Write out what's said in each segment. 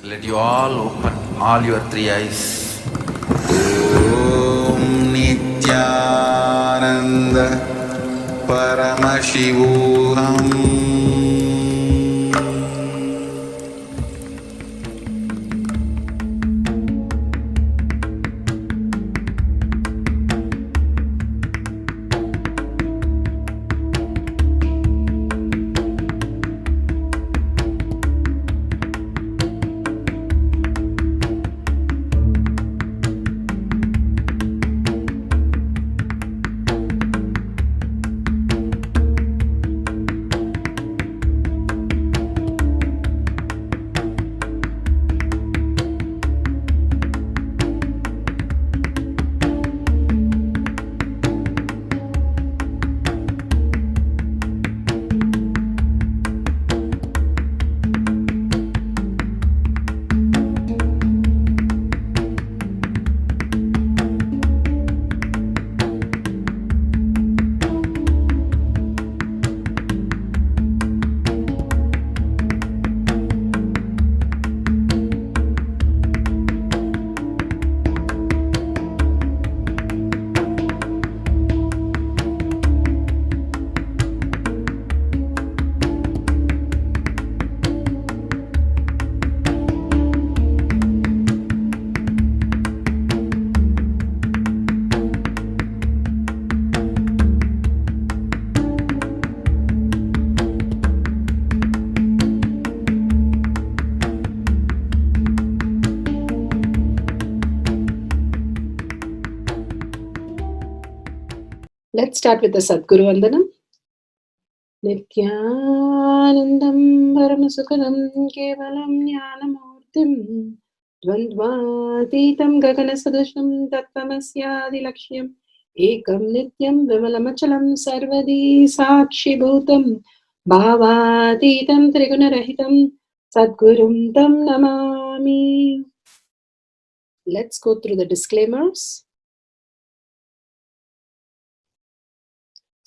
Let you all open all your three eyes. Om Nithyananda Paramashivoham. Let's start with the Sadguru Vandanam. Nithyanandam Paramasukhanam Kevalam Jnanamurtim Dvandvatitam Gaganasadusham Tattvamasyaadilakshయం Ekam Nityam Vimalamachalam Sarvadi Sakshibhutam Bhavatitam Trigunarahitam Sadgurum Tam Namami. Let's go through the disclaimers.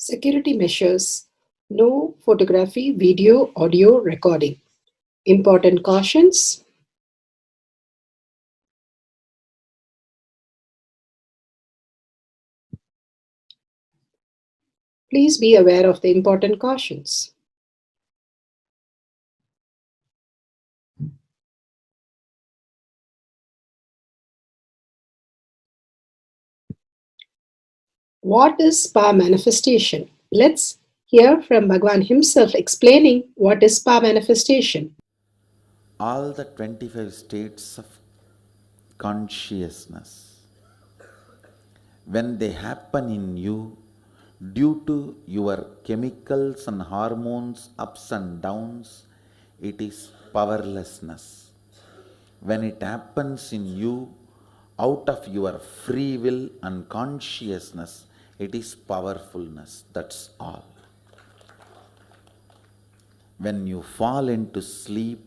Security measures. No photography, video, audio recording. Important cautions. Please be aware of the important cautions. What is spa manifestation? Let's hear from Bhagwan himself explaining what is spa manifestation. All the 25 states of consciousness, when they happen in you due to your chemicals and hormones ups and downs, it is powerlessness. When it happens in you out of your free will and consciousness, it is powerfulness. That's all. When you fall into sleep,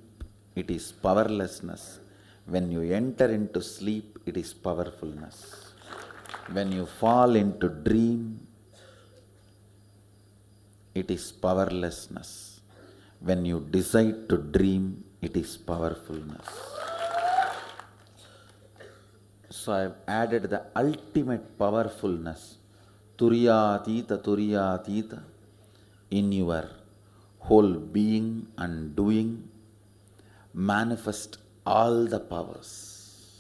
it is powerlessness. When you enter into sleep, it is powerfulness. When you fall into dream, it is powerlessness. When you decide to dream, it is powerfulness. So I have added the ultimate powerfulness, Turiyatita, in your whole being and doing. Manifest all the powers.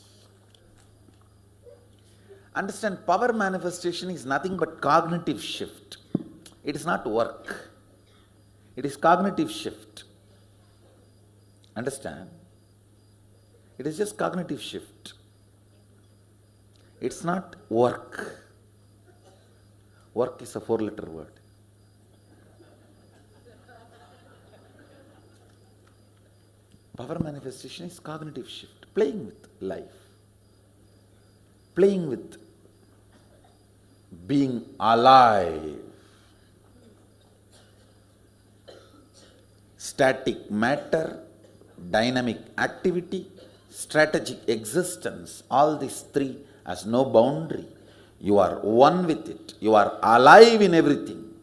Understand, power manifestation is nothing but cognitive shift. It is not work. It is cognitive shift. Understand? It is just cognitive shift. It's not work. Work is a 4-letter word. Power manifestation is cognitive shift, playing with life, playing with being alive. Static matter, dynamic activity, strategic existence, all these three has no boundary. You are one with it. You are alive in everything.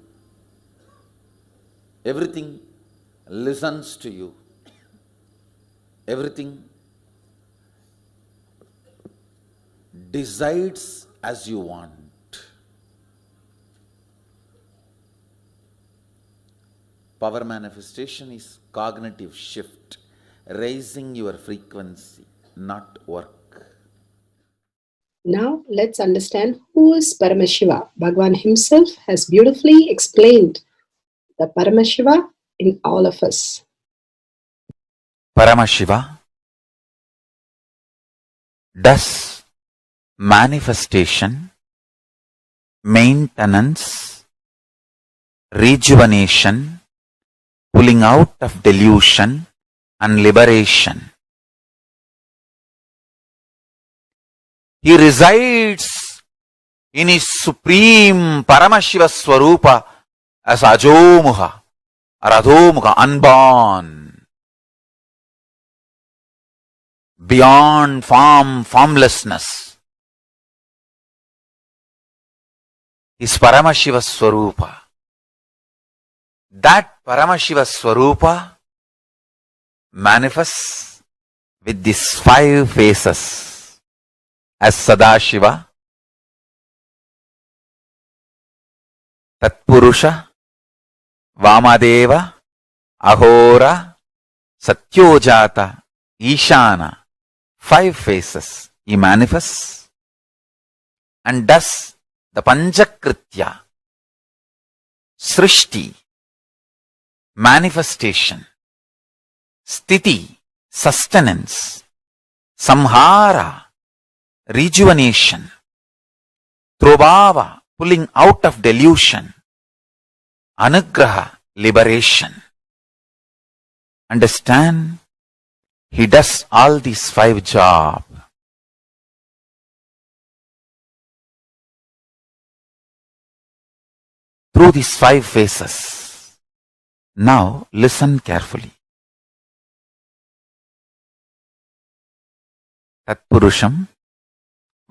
Everything listens to you. Everything decides as you want. Power manifestation is cognitive shift, raising your frequency, not work. Now let's understand who is Paramashiva. Bhagwan himself has beautifully explained the Paramashiva in all of us. Paramashiva does manifestation, maintenance, rejuvenation, pulling out of delusion and liberation. He resides in his supreme Paramashiva Swarupa as Ajomuha or Adhomuha, unborn, beyond form, formlessness. Is Paramashiva Swarupa. That Paramashiva Swarupa manifests with these 5 faces as Sadashiva, Tatpurusha, Vamadeva, Ahora, Satyojata, Ishana. 5 faces he manifests and does the Panchakritya, Srishti, manifestation, Sthiti, sustenance, Samhara, rejuvenation, Trobhava, pulling out of delusion, Anugraha, liberation. Understand? He does all these 5 jobs. Through these 5 phases. Now listen carefully. Tatpurusham,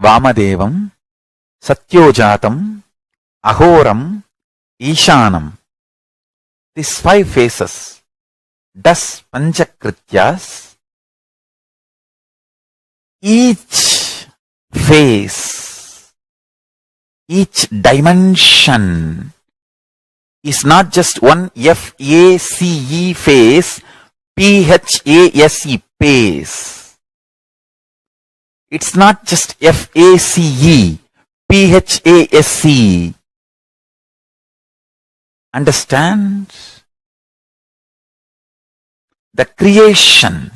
Vamadevam, Satyojatam, Ahoram, Ishanam. These 5 phases does Panchakrityas. Each phase, each dimension is not just one F-A-C-E phase, P-H-A-S-E phase. It's not just F-A-C-E, P-H-A-S-E. Understand? The creation,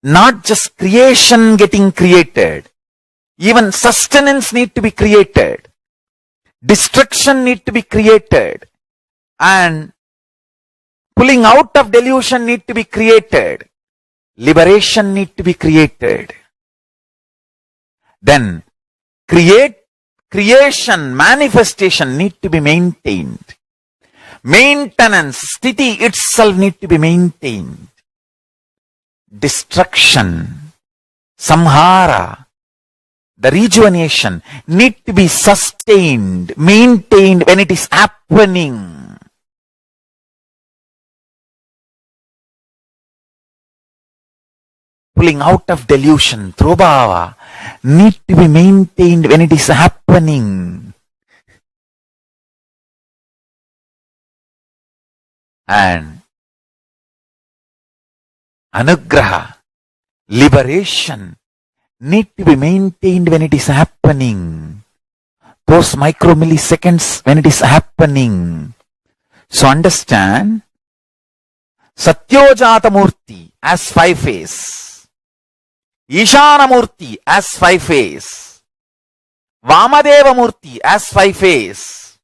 not just creation getting created, even sustenance need to be created, destruction need to be created, and pulling out of delusion need to be created, liberation need to be created. Then creation, manifestation need to be maintained. Maintenance, sthiti itself need to be maintained. Destruction, samhara, the rejuvenation need to be sustained, maintained when it is happening. Pulling out of delusion, trobhava, need to be maintained when it is happening. And anugraha, liberation, need to be maintained when it is happening. Those micromilliseconds when it is happening. So understand, Satyojata Murti as 5 phase, Ishana Murti as 5 phase, Vamadeva Murti as 5 phase,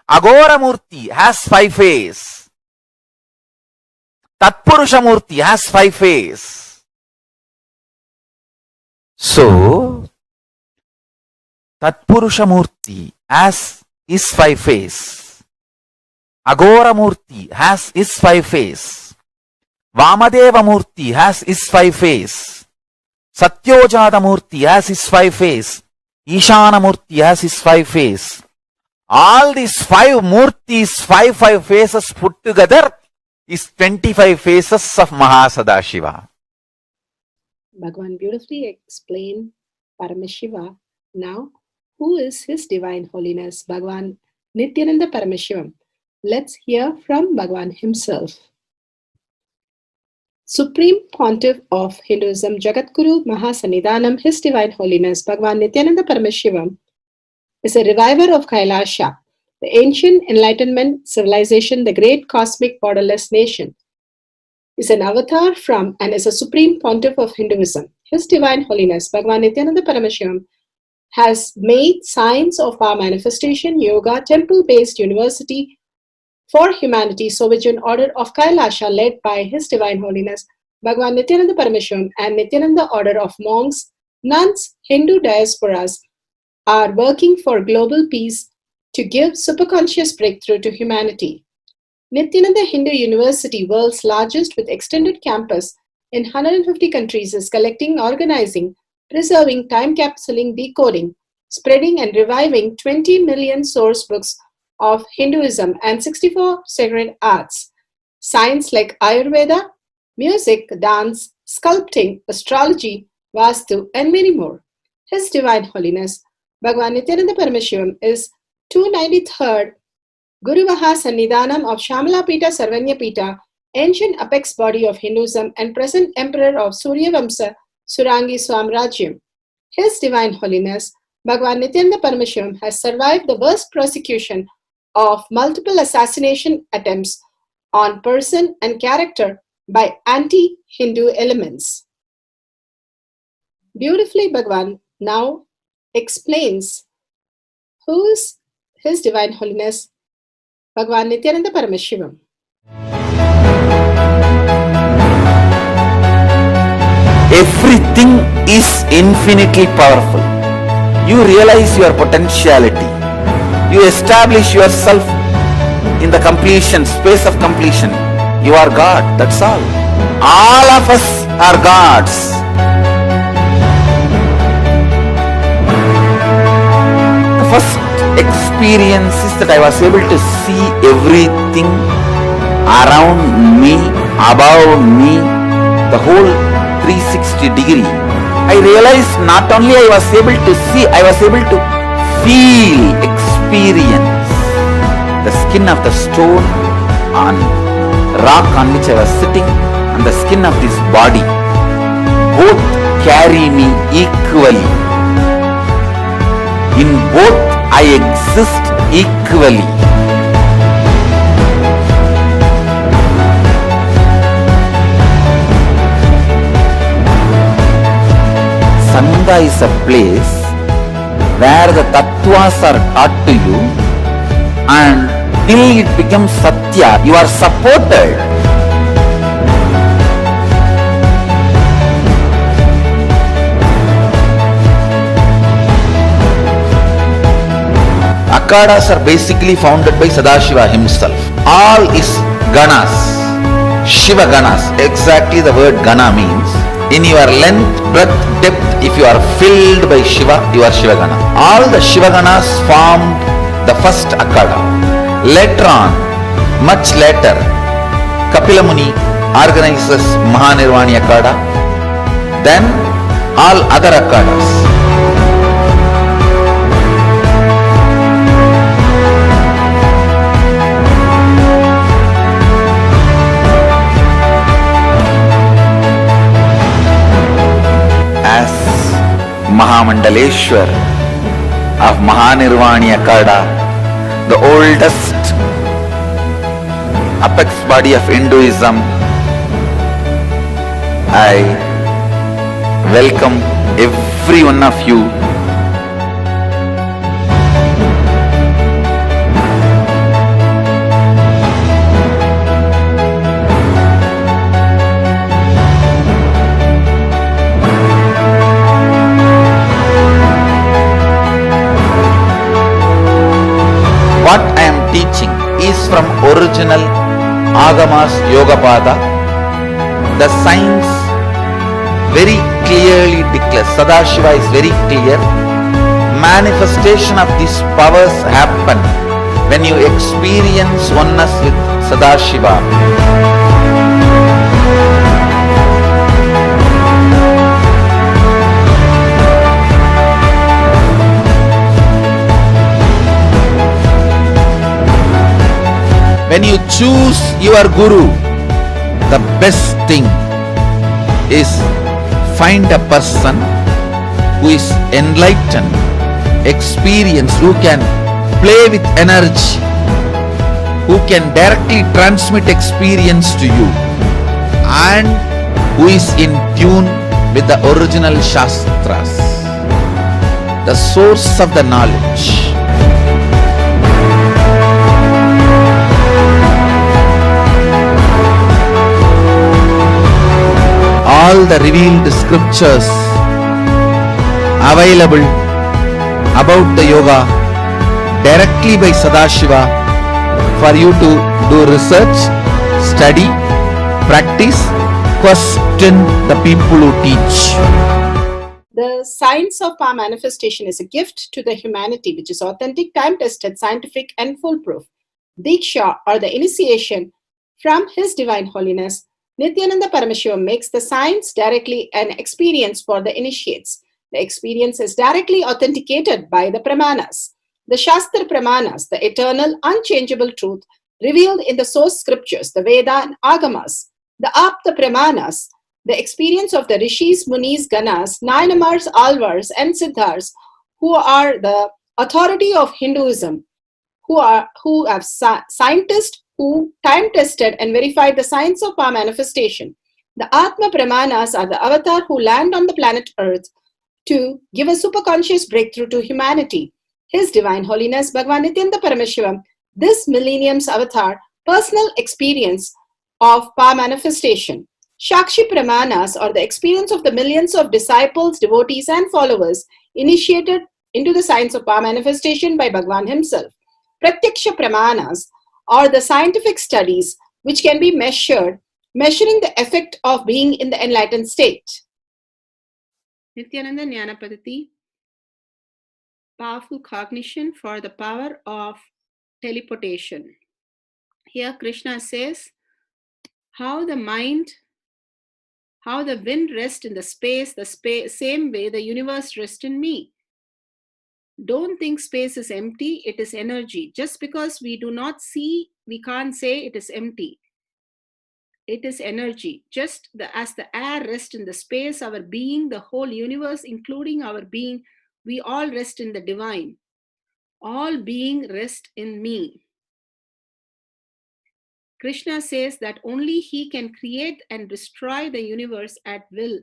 Agora Murti has 5 phase, Tatpurusha Murti has 5 phase. So, Tatpurusha Murti has his 5 phase, Agora Murti has his 5 phase, Vamadeva Murti has his 5 phase, Satyojata Murti has his 5 phase, Ishana Murti has his 5 phase. All these 5 Murtis, 5 phases put together is 25 phases of Mahasadashiva. Bhagwan beautifully explained Paramashiva. Now, who is His Divine Holiness Bhagwan Nithyananda Paramashivam? Let's hear from Bhagwan himself. Supreme Pontiff of Hinduism, Jagadguru Mahasannidhanam, His Divine Holiness Bhagwan Nithyananda Paramashivam is a reviver of Kailasha, the ancient Enlightenment civilization, the great cosmic borderless nation. Is an avatar from and is a supreme pontiff of Hinduism. His Divine Holiness Bhagwan Nithyananda Paramashivam has made science of our manifestation, yoga, temple-based university for humanity, Sovereign Order of Kailasha, led by His Divine Holiness Bhagwan Nithyananda Paramashivam and Nithyananda Order of Monks, Nuns, Hindu diasporas are working for global peace to give superconscious breakthrough to humanity. Nithyananda Hindu University, world's largest with extended campus in 150 countries, is collecting, organizing, preserving, time-capsuling, decoding, spreading and reviving 20 million source books of Hinduism and 64 sacred arts, science like Ayurveda, music, dance, sculpting, astrology, Vastu, and many more. His Divine Holiness Bhagwan Nithyananda Paramashivam is 293rd Guru Mahasannidhanam of Shamala Pita Sarvanya Pita, ancient apex body of Hinduism and present emperor of Surya Vamsa Surangi Swamrajyam. His Divine Holiness Bhagwan Nithyananda Paramashivam has survived the worst persecution of multiple assassination attempts on person and character by anti-Hindu elements. Beautifully, Bhagwan now explains who is His Divine Holiness Bhagwan Nithyananda Paramashivam. Everything is infinitely powerful. You realize your potentiality. You establish yourself in the completion, space of completion. You are God, that's all. All of us are gods. The first experience is that I was able to see everything around me, above me, the whole 360 degree. I realized not only I was able to see, I was able to feel, experience the skin of the stone on rock on which I was sitting and the skin of this body. Both carry me equally. In both I exist equally. Sangha is a place where the tattvas are taught to you, and till it becomes satya, you are supported. Akhadas are basically founded by Sadashiva himself. All is ganas, Shiva ganas. Exactly the word gana means. In your length, breadth, depth, if you are filled by Shiva, you are Shiva gana. All the Shiva ganas formed the first Akhada. Later on, much later, Kapila Muni organizes Mahanirvani Akhada. Then all other Akhadas. As Mahamandaleshwar of Mahanirvani Akhada, the oldest apex body of Hinduism, I welcome every one of you. What I am teaching is from original Agamas Yogapada. The science very clearly declares, Sadashiva is very clear, manifestation of these powers happen when you experience oneness with Sadashiva. choose your guru. The best thing is find a person who is enlightened, experienced, who can play with energy, who can directly transmit experience to you, and who is in tune with the original Shastras, the source of the knowledge. All the revealed scriptures available about the yoga directly by Sadashiva for you to do research, study, practice, question the people who teach. The science of power manifestation is a gift to the humanity which is authentic, time-tested, scientific, and foolproof. Diksha, or the initiation from His Divine Holiness, Nithyananda Paramashivam, makes the science directly an experience for the initiates. The experience is directly authenticated by the Pramanas. The Shastra Pramanas, the eternal, unchangeable truth revealed in the source scriptures, the Veda and Agamas. The Apta Pramanas, the experience of the Rishis, Munis, Ganas, Nayanamars, Alvars, and Siddhars, who are the authority of Hinduism, who have scientists who time-tested and verified the science of power manifestation. The Atma Pramanas are the avatar who land on the planet Earth to give a superconscious breakthrough to humanity. His Divine Holiness Bhagavan Nithyananda Paramashivam, this millennium's avatar, personal experience of power manifestation. Shakshi Pramanas, or the experience of the millions of disciples, devotees, and followers initiated into the science of power manifestation by Bhagavan himself. Pratyaksha Pramanas, or the scientific studies which can be measuring the effect of being in the enlightened state. Nithyananda Jnana Paddhati, powerful cognition for the power of teleportation. Here Krishna says, how the wind rests in the space, same way the universe rests in me. Don't think space is empty, it is energy. Just because we do not see, we can't say it is empty. It is energy. Just as the air rests in the space, our being, the whole universe, including our being, we all rest in the divine. All being rest in me. Krishna says that only he can create and destroy the universe at will.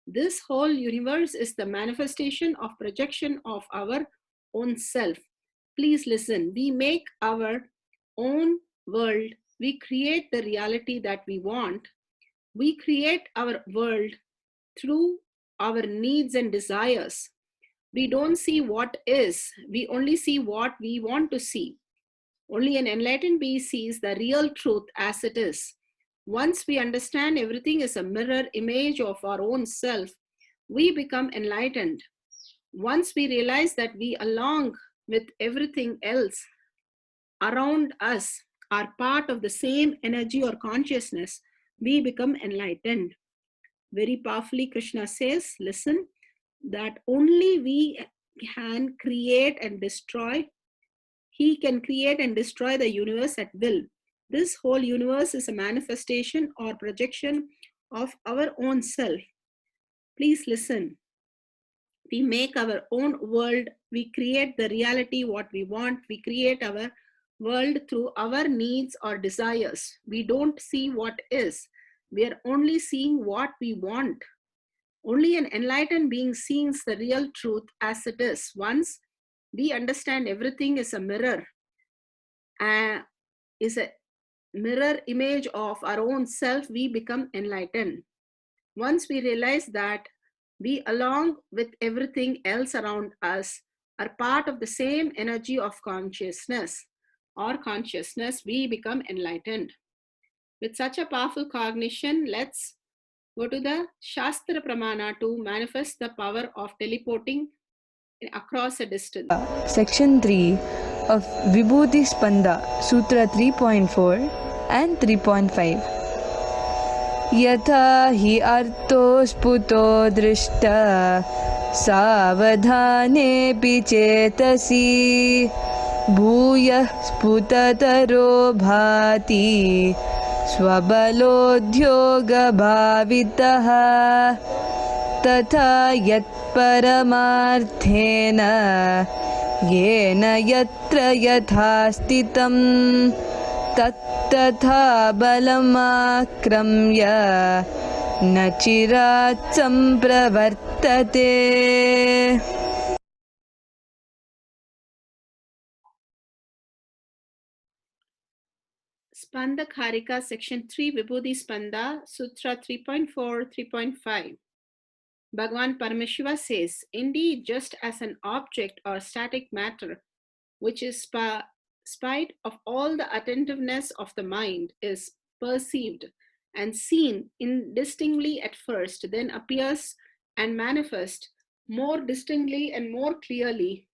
This whole universe is the manifestation of projection of our own self. Please listen. We make our own world. We create the reality that we want. We create our world through our needs and desires. We don't see what is. We only see what we want to see. Only an enlightened being sees the real truth as it is. Once we understand everything is a mirror image of our own self, we become enlightened. Once we realize that we, along with everything else around us, are part of the same energy or consciousness, we become enlightened. Very powerfully, Krishna says, listen, that only we can create and destroy. He can create and destroy the universe at will. This whole universe is a manifestation or projection of our own self. Please listen. We make our own world. We create the reality what we want. We create our world through our needs or desires. We don't see what is. We are only seeing what we want. Only an enlightened being sees the real truth as it is. Once we understand everything is a mirror, is a mirror image of our own self, we become enlightened. Once we realize that we, along with everything else around us, are part of the same energy of consciousness, we become enlightened. With such a powerful cognition, let's go to the Shastra Pramana to manifest the power of teleporting across a distance. Section 3 of Vibhuti Spanda, Sutra 3.4 and 3.5. Yatha hi arto sputo drishta savadhane pichetasi भूयः स्फुटतरो भाति स्वबलोद्योगभावितः तथा यत्परमार्थेन येन यत्र यथा स्थितं तत्तथा बलमाक्रम्य न चिरात् सम्प्रवर्तते. Spanda Kharika, Section 3, Vibhuti Spanda, Sutra 3.4, 3.5. Bhagavan Parameshiva says, indeed, just as an object or static matter, which is spite of all the attentiveness of the mind, is perceived and seen indistinctly at first, then appears and manifests more distinctly and more clearly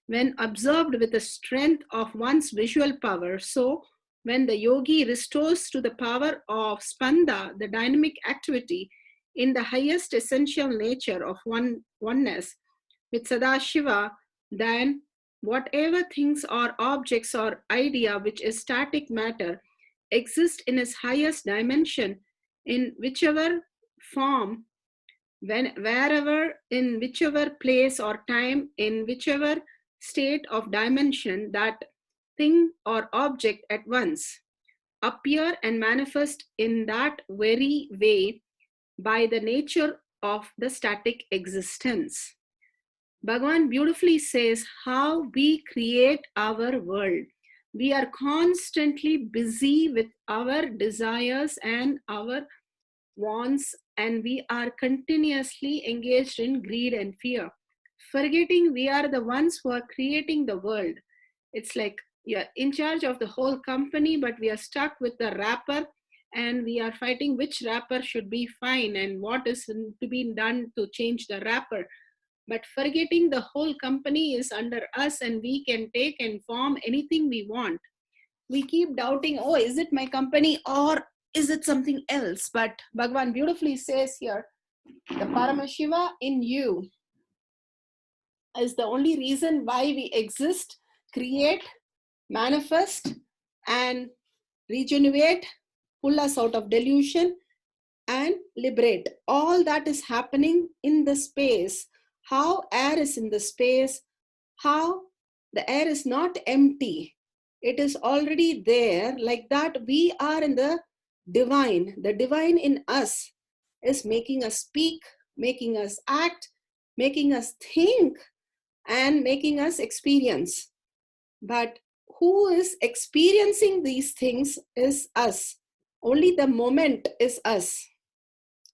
when observed with the strength of one's visual power. So, when the yogi restores to the power of spanda, the dynamic activity in the highest essential nature of oneness with Sadashiva, then whatever things or objects or idea which is static matter exist in its highest dimension in whichever form, wherever, in whichever place or time, in whichever state of dimension, that thing or object at once appear and manifest in that very way by the nature of the static existence. Bhagavan beautifully says how we create our world. We are constantly busy with our desires and our wants, and we are continuously engaged in greed and fear, forgetting we are the ones who are creating the world. It's like you're in charge of the whole company, but we are stuck with the wrapper, and we are fighting which wrapper should be fine and what is to be done to change the wrapper. But forgetting the whole company is under us, and we can take and form anything we want. We keep doubting, oh, is it my company or is it something else? But Bhagavan beautifully says here, the Paramashiva in you is the only reason why we exist, create, manifest, and regenerate, pull us out of delusion, and liberate. All that is happening in the space. How air is in the space, how the air is not empty. It is already there. Like that, we are in the divine. The divine in us is making us speak, making us act, making us think, and making us experience. But who is experiencing these things is us. Only the moment is us.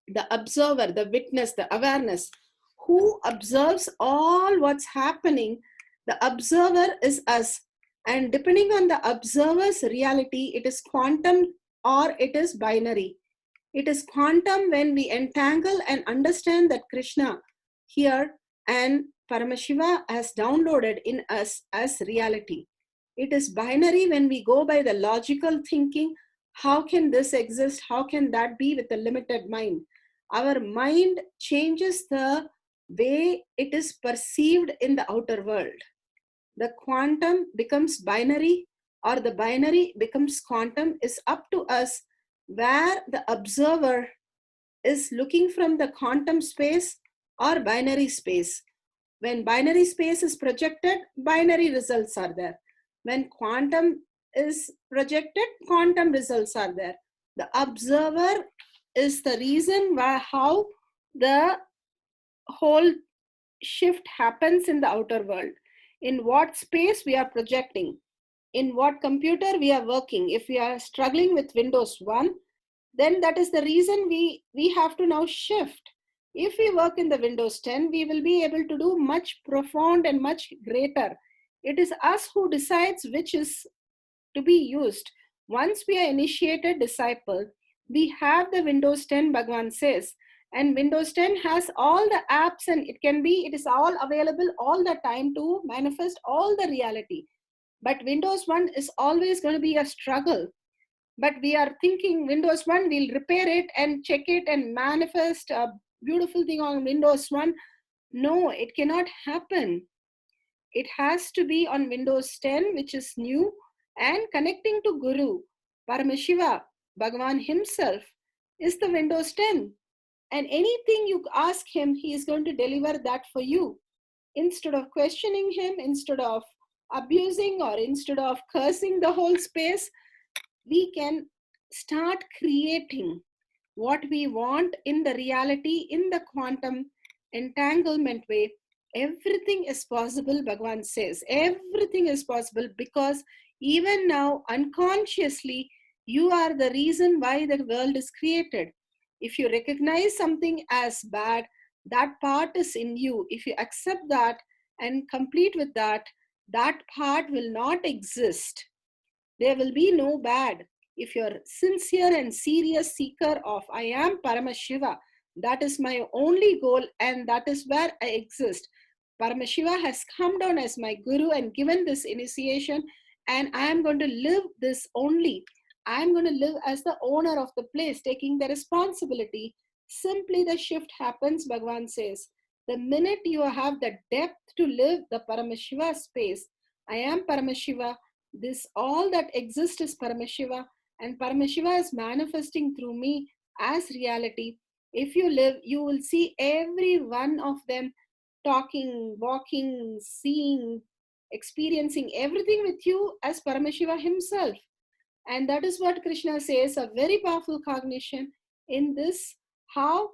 The observer, the witness, the awareness. Who observes all what's happening? The observer is us. And depending on the observer's reality, it is quantum or it is binary. It is quantum when we entangle and understand that Krishna here and Paramashiva has downloaded in us as reality. It is binary when we go by the logical thinking. How can this exist? How can that be with a limited mind? Our mind changes the way it is perceived in the outer world. The quantum becomes binary or the binary becomes quantum is up to us, where the observer is looking from the quantum space or binary space. When binary space is projected, binary results are there. When quantum is projected, quantum results are there. The observer is the reason why how the whole shift happens in the outer world. In what space we are projecting, in what computer we are working. If we are struggling with Windows 1, then that is the reason we have to now shift. If we work in the Windows 10, we will be able to do much profound and much greater. It is us who decides which is to be used. Once we are initiated disciple, we have the Windows 10, Bhagavan says, and Windows 10 has all the apps, and it is all available all the time to manifest all the reality. But Windows 1 is always going to be a struggle. But we are thinking Windows 1, we'll repair it and check it and manifest a beautiful thing on Windows 1. No, it cannot happen. It has to be on Windows 10, which is new, and connecting to Guru. Paramashiva, Bhagavan himself, is the Windows 10. And anything you ask him, he is going to deliver that for you. Instead of questioning him, instead of abusing or instead of cursing the whole space, we can start creating what we want in the reality, in the quantum entanglement way. Everything is possible, Bhagavan says. Everything is possible because even now, unconsciously, you are the reason why the world is created. If you recognize something as bad, that part is in you. If you accept that and complete with that, that part will not exist. There will be no bad. If you're sincere and serious seeker of I am Paramashiva, that is my only goal and that is where I exist. Paramashiva has come down as my guru and given this initiation, and I am going to live this only. I am going to live as the owner of the place, taking the responsibility. Simply the shift happens, Bhagavan says. The minute you have the depth to live the Paramashiva space, I am Paramashiva, this all that exists is Paramashiva, and Paramashiva is manifesting through me as reality. If you live, you will see every one of them talking, walking, seeing, experiencing everything with you as Paramashiva himself. And that is what Krishna says, a very powerful cognition in this, how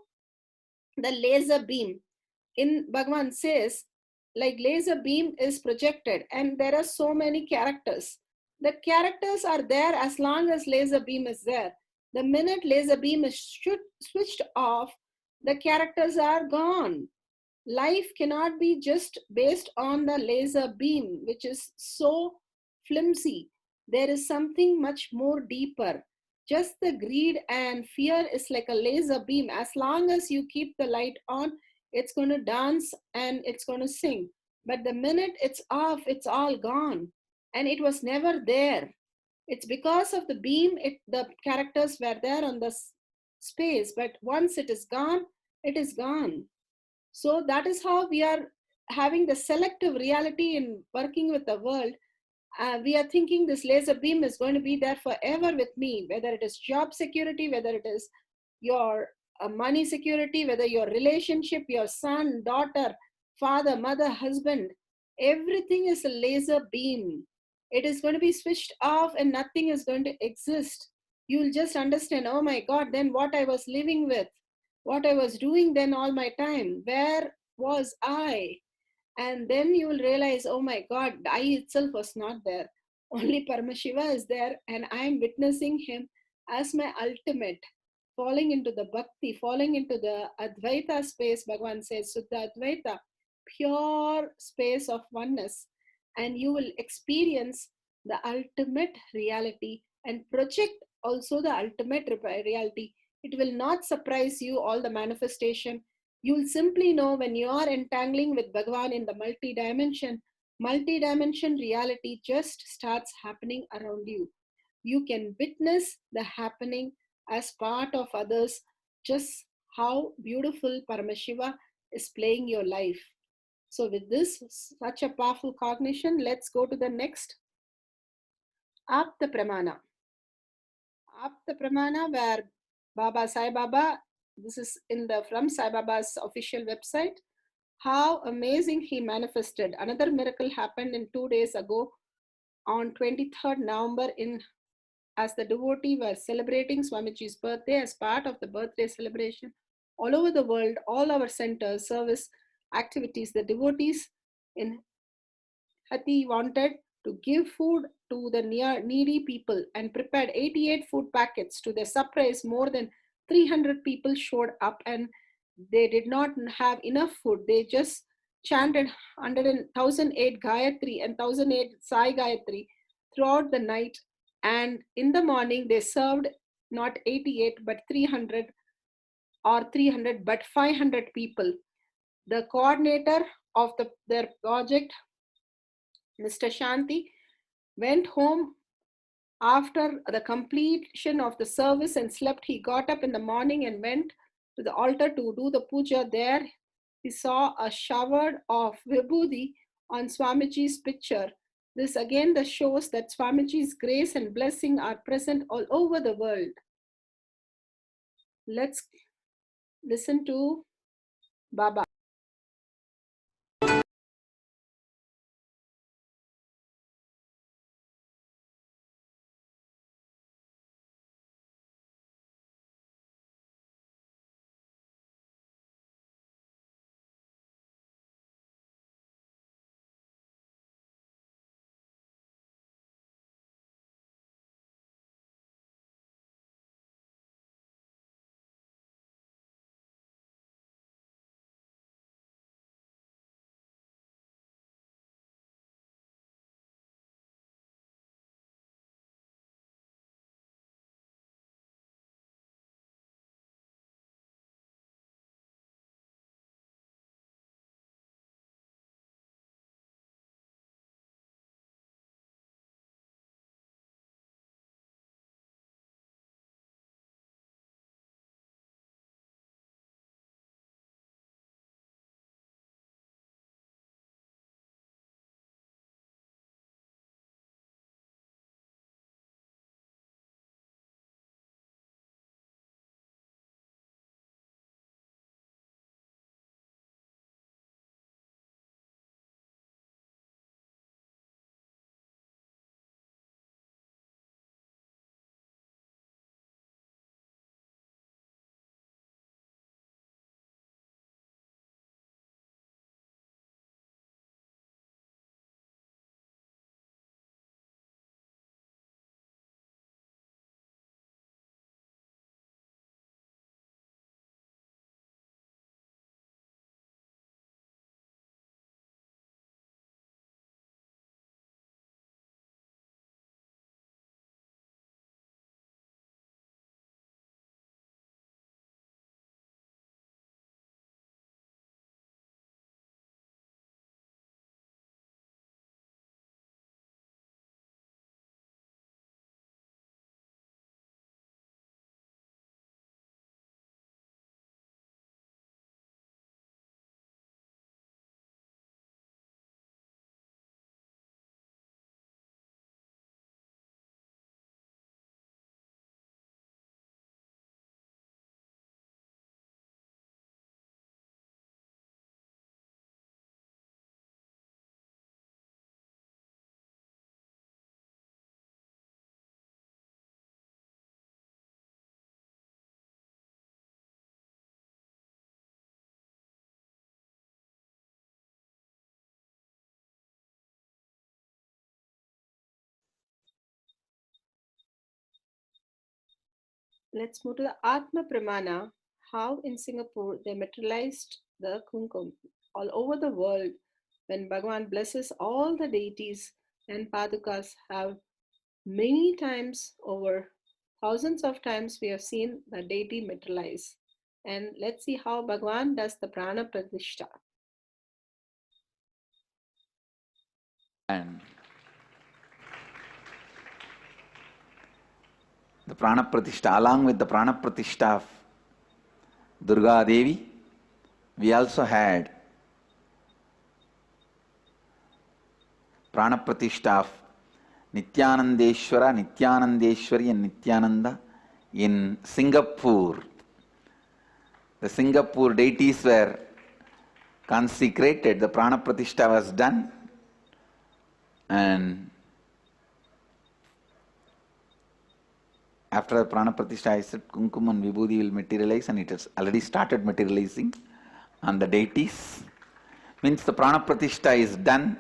the laser beam in Bhagavan says, like laser beam is projected and there are so many characters. The characters are there as long as laser beam is there. The minute laser beam is switched off, the characters are gone. Life cannot be just based on the laser beam, which is so flimsy. There is something much more deeper. Just the greed and fear is like a laser beam. As long as you keep the light on, it's going to dance and it's going to sing. But the minute it's off, it's all gone. And it was never there. It's because of the beam, the characters were there on the space. But once it is gone, it is gone. So that is how we are having the selective reality in working with the world. We are thinking this laser beam is going to be there forever with me, whether it is job security, whether it is your money security, whether your relationship, your son, daughter, father, mother, husband, everything is a laser beam. It is going to be switched off and nothing is going to exist. You will just understand, oh my God, then what I was living with, what I was doing then all my time, where was I? And then you will realize, oh my God, I itself was not there. Only Paramashiva is there, and I am witnessing him as my ultimate, falling into the bhakti, falling into the Advaita space. Bhagavan says, Suddha Advaita, pure space of oneness. And you will experience the ultimate reality and project also the ultimate reality. It will not surprise you, all the manifestation. You'll simply know when you are entangling with Bhagavan in the multi-dimension reality just starts happening around you. You can witness the happening as part of others, just how beautiful Paramashiva is playing your life. So with this, such a powerful cognition, let's go to the next Apta Pramana. Apta Pramana, where Baba Sai Baba, this is from Sai Baba's official website, how amazing he manifested. Another miracle happened in 2 days ago on 23rd November as the devotee were celebrating Swamiji's birthday as part of the birthday celebration. All over the world, all our centers, service activities, the devotees in Hati wanted to give food to the needy people and prepared 88 food packets. To their surprise, more than 300 people showed up and they did not have enough food. They just chanted 1,008 Gayatri and 1,008 Sai Gayatri throughout the night. And in the morning, they served not 88 but 300 or 300 but 500 people. The coordinator of their project, Mr. Shanti, went home after the completion of the service and slept. He got up in the morning and went to the altar to do the puja. There he saw a shower of vibhuti on Swamiji's picture. This again shows that Swamiji's grace and blessing are present all over the world. Let's listen to Baba. Let's move to the Atma Pramana, how in Singapore they materialized the kumkum all over the world. When Bhagavan blesses all the deities and padukas have many times over thousands of times we have seen the deity materialize. And let's see how Bhagavan does the prana pratishta. And the prana pratishta, along with the prana pratishta of Durga Devi, we also had prana pratishta of Nithyanandeshwara, Nithyanandeshwari and Nithyananda in Singapore. The Singapore deities were consecrated, the prana pratishta was done, and after the prana pratishta I said Kumkum and Vibhuti will materialize, and it has already started materializing on the deities. Means the prana pratishta is done,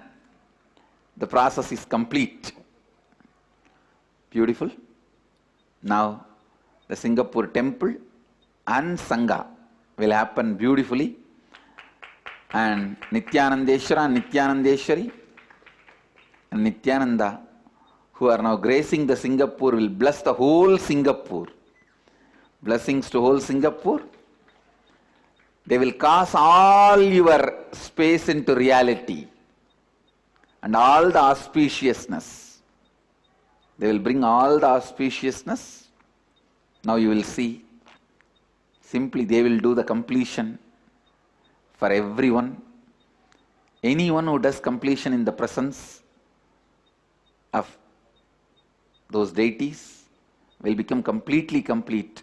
the process is complete. Beautiful. Now the Singapore temple and Sangha will happen beautifully, and Nithyanandeshwara and Nithyanandeshwari and Nithyananda, who are now gracing the Singapore, will bless the whole Singapore. Blessings to whole Singapore. They will cause all your space into reality and all the auspiciousness. They will bring all the auspiciousness. Now you will see, simply they will do the completion for everyone. Anyone who does completion in the presence of those deities will become completely complete.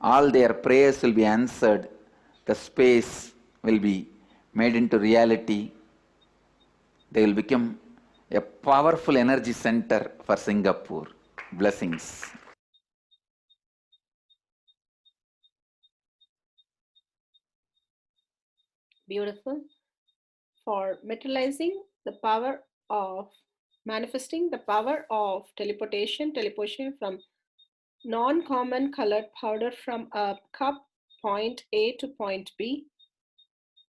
All their prayers will be answered. The space will be made into reality. They will become a powerful energy center for Singapore. Blessings. Beautiful. For materializing the power of manifesting the power of teleportation from non-common colored powder from a cup point A to point B,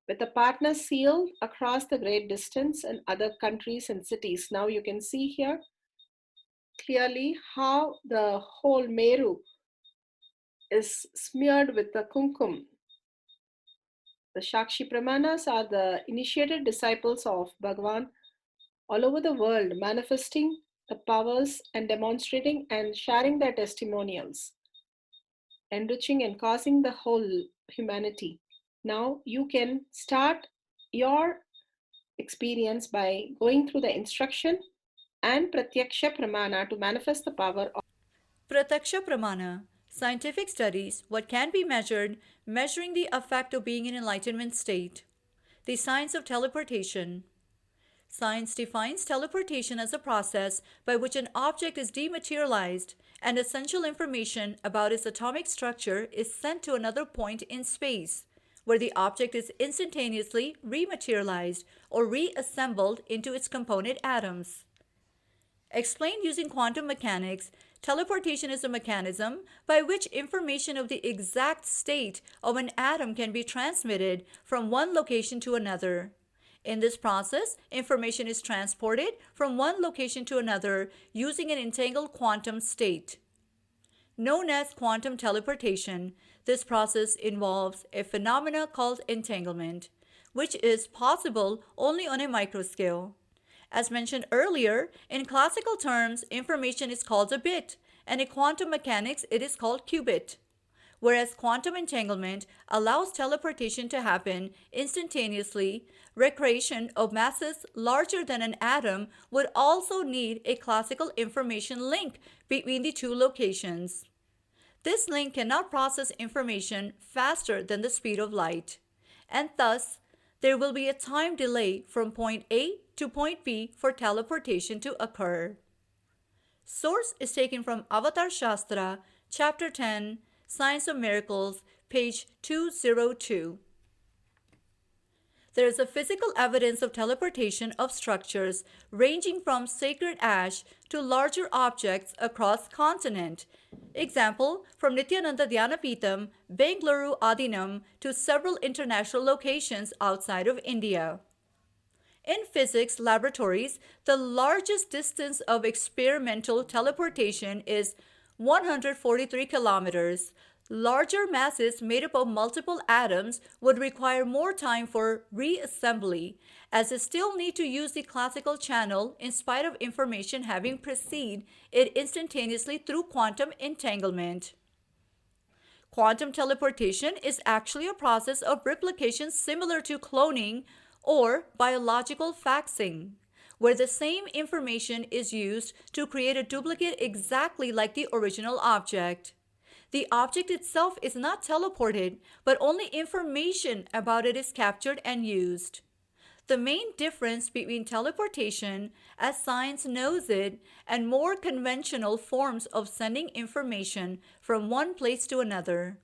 with a partner sealed across the great distance in other countries and cities. Now you can see here clearly how the whole Meru is smeared with the kumkum. The Shakshi Pramanas are the initiated disciples of Bhagavan all over the world, manifesting the powers and demonstrating and sharing their testimonials, enriching and causing the whole humanity. Now you can start your experience by going through the instruction and Pratyaksha Pramana to manifest the power of Pratyaksha Pramana. Scientific studies, what can be measured, measuring the effect of being in enlightenment state. The science of teleportation. Science defines teleportation as a process by which an object is dematerialized and essential information about its atomic structure is sent to another point in space, where the object is instantaneously rematerialized or reassembled into its component atoms. Explained using quantum mechanics, teleportation is a mechanism by which information of the exact state of an atom can be transmitted from one location to another. In this process, information is transported from one location to another using an entangled quantum state. Known as quantum teleportation, this process involves a phenomena called entanglement, which is possible only on a microscale. As mentioned earlier, in classical terms, information is called a bit, and in quantum mechanics, it is called qubit. Whereas quantum entanglement allows teleportation to happen instantaneously, recreation of masses larger than an atom would also need a classical information link between the two locations. This link cannot process information faster than the speed of light, and thus there will be a time delay from point A to point B for teleportation to occur. Source is taken from Avatar Shastra, Chapter 10, Science of Miracles, page 202. There is a physical evidence of teleportation of structures ranging from sacred ash to larger objects across continent. Example, from Nithyananda Dhyanapitham, Bengaluru Adinam to several international locations outside of India. In physics laboratories, the largest distance of experimental teleportation is 143 kilometers. Larger masses made up of multiple atoms would require more time for reassembly, as they still need to use the classical channel in spite of information having preceded it instantaneously through quantum entanglement. Quantum teleportation is actually a process of replication similar to cloning or biological faxing, where the same information is used to create a duplicate exactly like the original object. The object itself is not teleported, but only information about it is captured and used. The main difference between teleportation, as science knows it, and more conventional forms of sending information from one place to another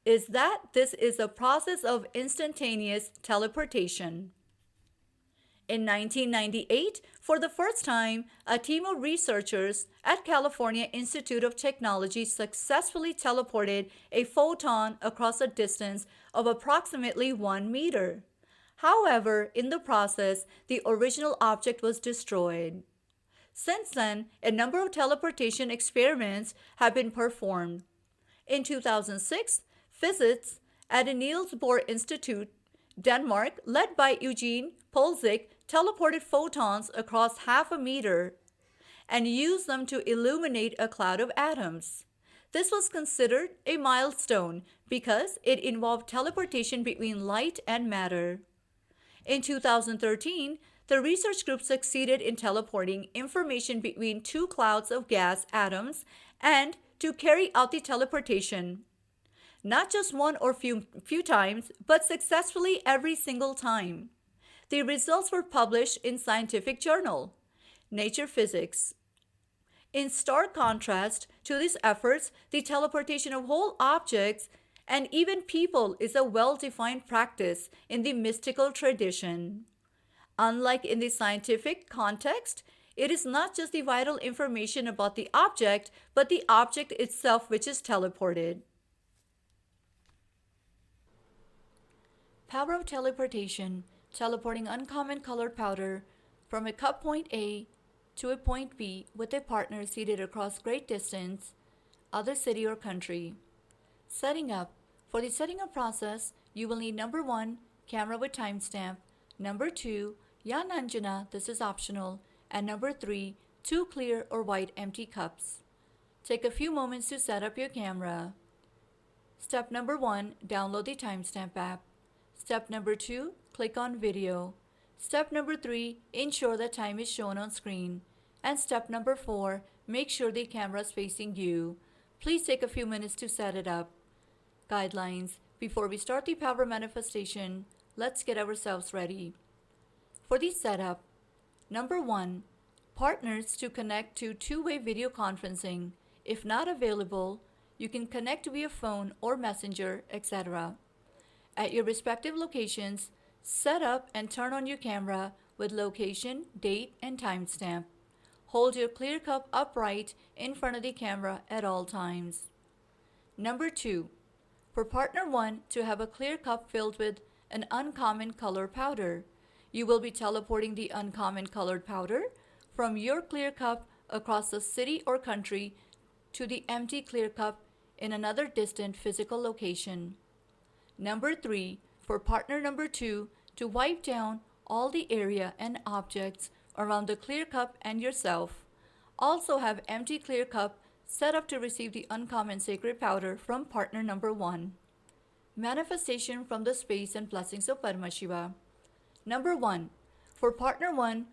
is that this is a process of instantaneous teleportation. In 1998, for the first time, a team of researchers at California Institute of Technology successfully teleported a photon across a distance of approximately 1 meter. However, in the process, the original object was destroyed. Since then, a number of teleportation experiments have been performed. In 2006, physicists at the Niels Bohr Institute, Denmark, led by Eugene Polzik, teleported photons across half a meter and used them to illuminate a cloud of atoms. This was considered a milestone because it involved teleportation between light and matter. In 2013, the research group succeeded in teleporting information between two clouds of gas atoms and to carry out the teleportation. Not just one or few times, but successfully every single time. The results were published in scientific journal, Nature Physics. In stark contrast to these efforts, the teleportation of whole objects and even people is a well-defined practice in the mystical tradition. Unlike in the scientific context, it is not just the vital information about the object, but the object itself which is teleported. Power of teleportation, teleporting uncommon colored powder from a cup point A to a point B with a partner seated across great distance, other city or country. Setting up. For the setting up process, you will need number 1, camera with timestamp, number 2, Jnana, this is optional, and number 3, 2 clear or white empty cups. Take a few moments to set up your camera. Step number 1, download the timestamp app. Step number 2, click on video. Step number 3, ensure that time is shown on screen. And step number 4, make sure the camera is facing you. Please take a few minutes to set it up. Guidelines. Before we start the power manifestation, let's get ourselves ready. For the setup, number 1, partners to connect to two-way video conferencing. If not available, you can connect via phone or messenger, etc. At your respective locations, set up and turn on your camera with location, date, and timestamp. Hold your clear cup upright in front of the camera at all times. Number 2, for partner 1 to have a clear cup filled with an uncommon color powder. You will be teleporting the uncommon colored powder from your clear cup across the city or country to the empty clear cup in another distant physical location. Number 3, for partner number 2 to wipe down all the area and objects around the clear cup and yourself. Also have empty clear cup set up to receive the uncommon sacred powder from partner number 1. Manifestation from the space and blessings of Paramashiva. Number 1, for partner 1,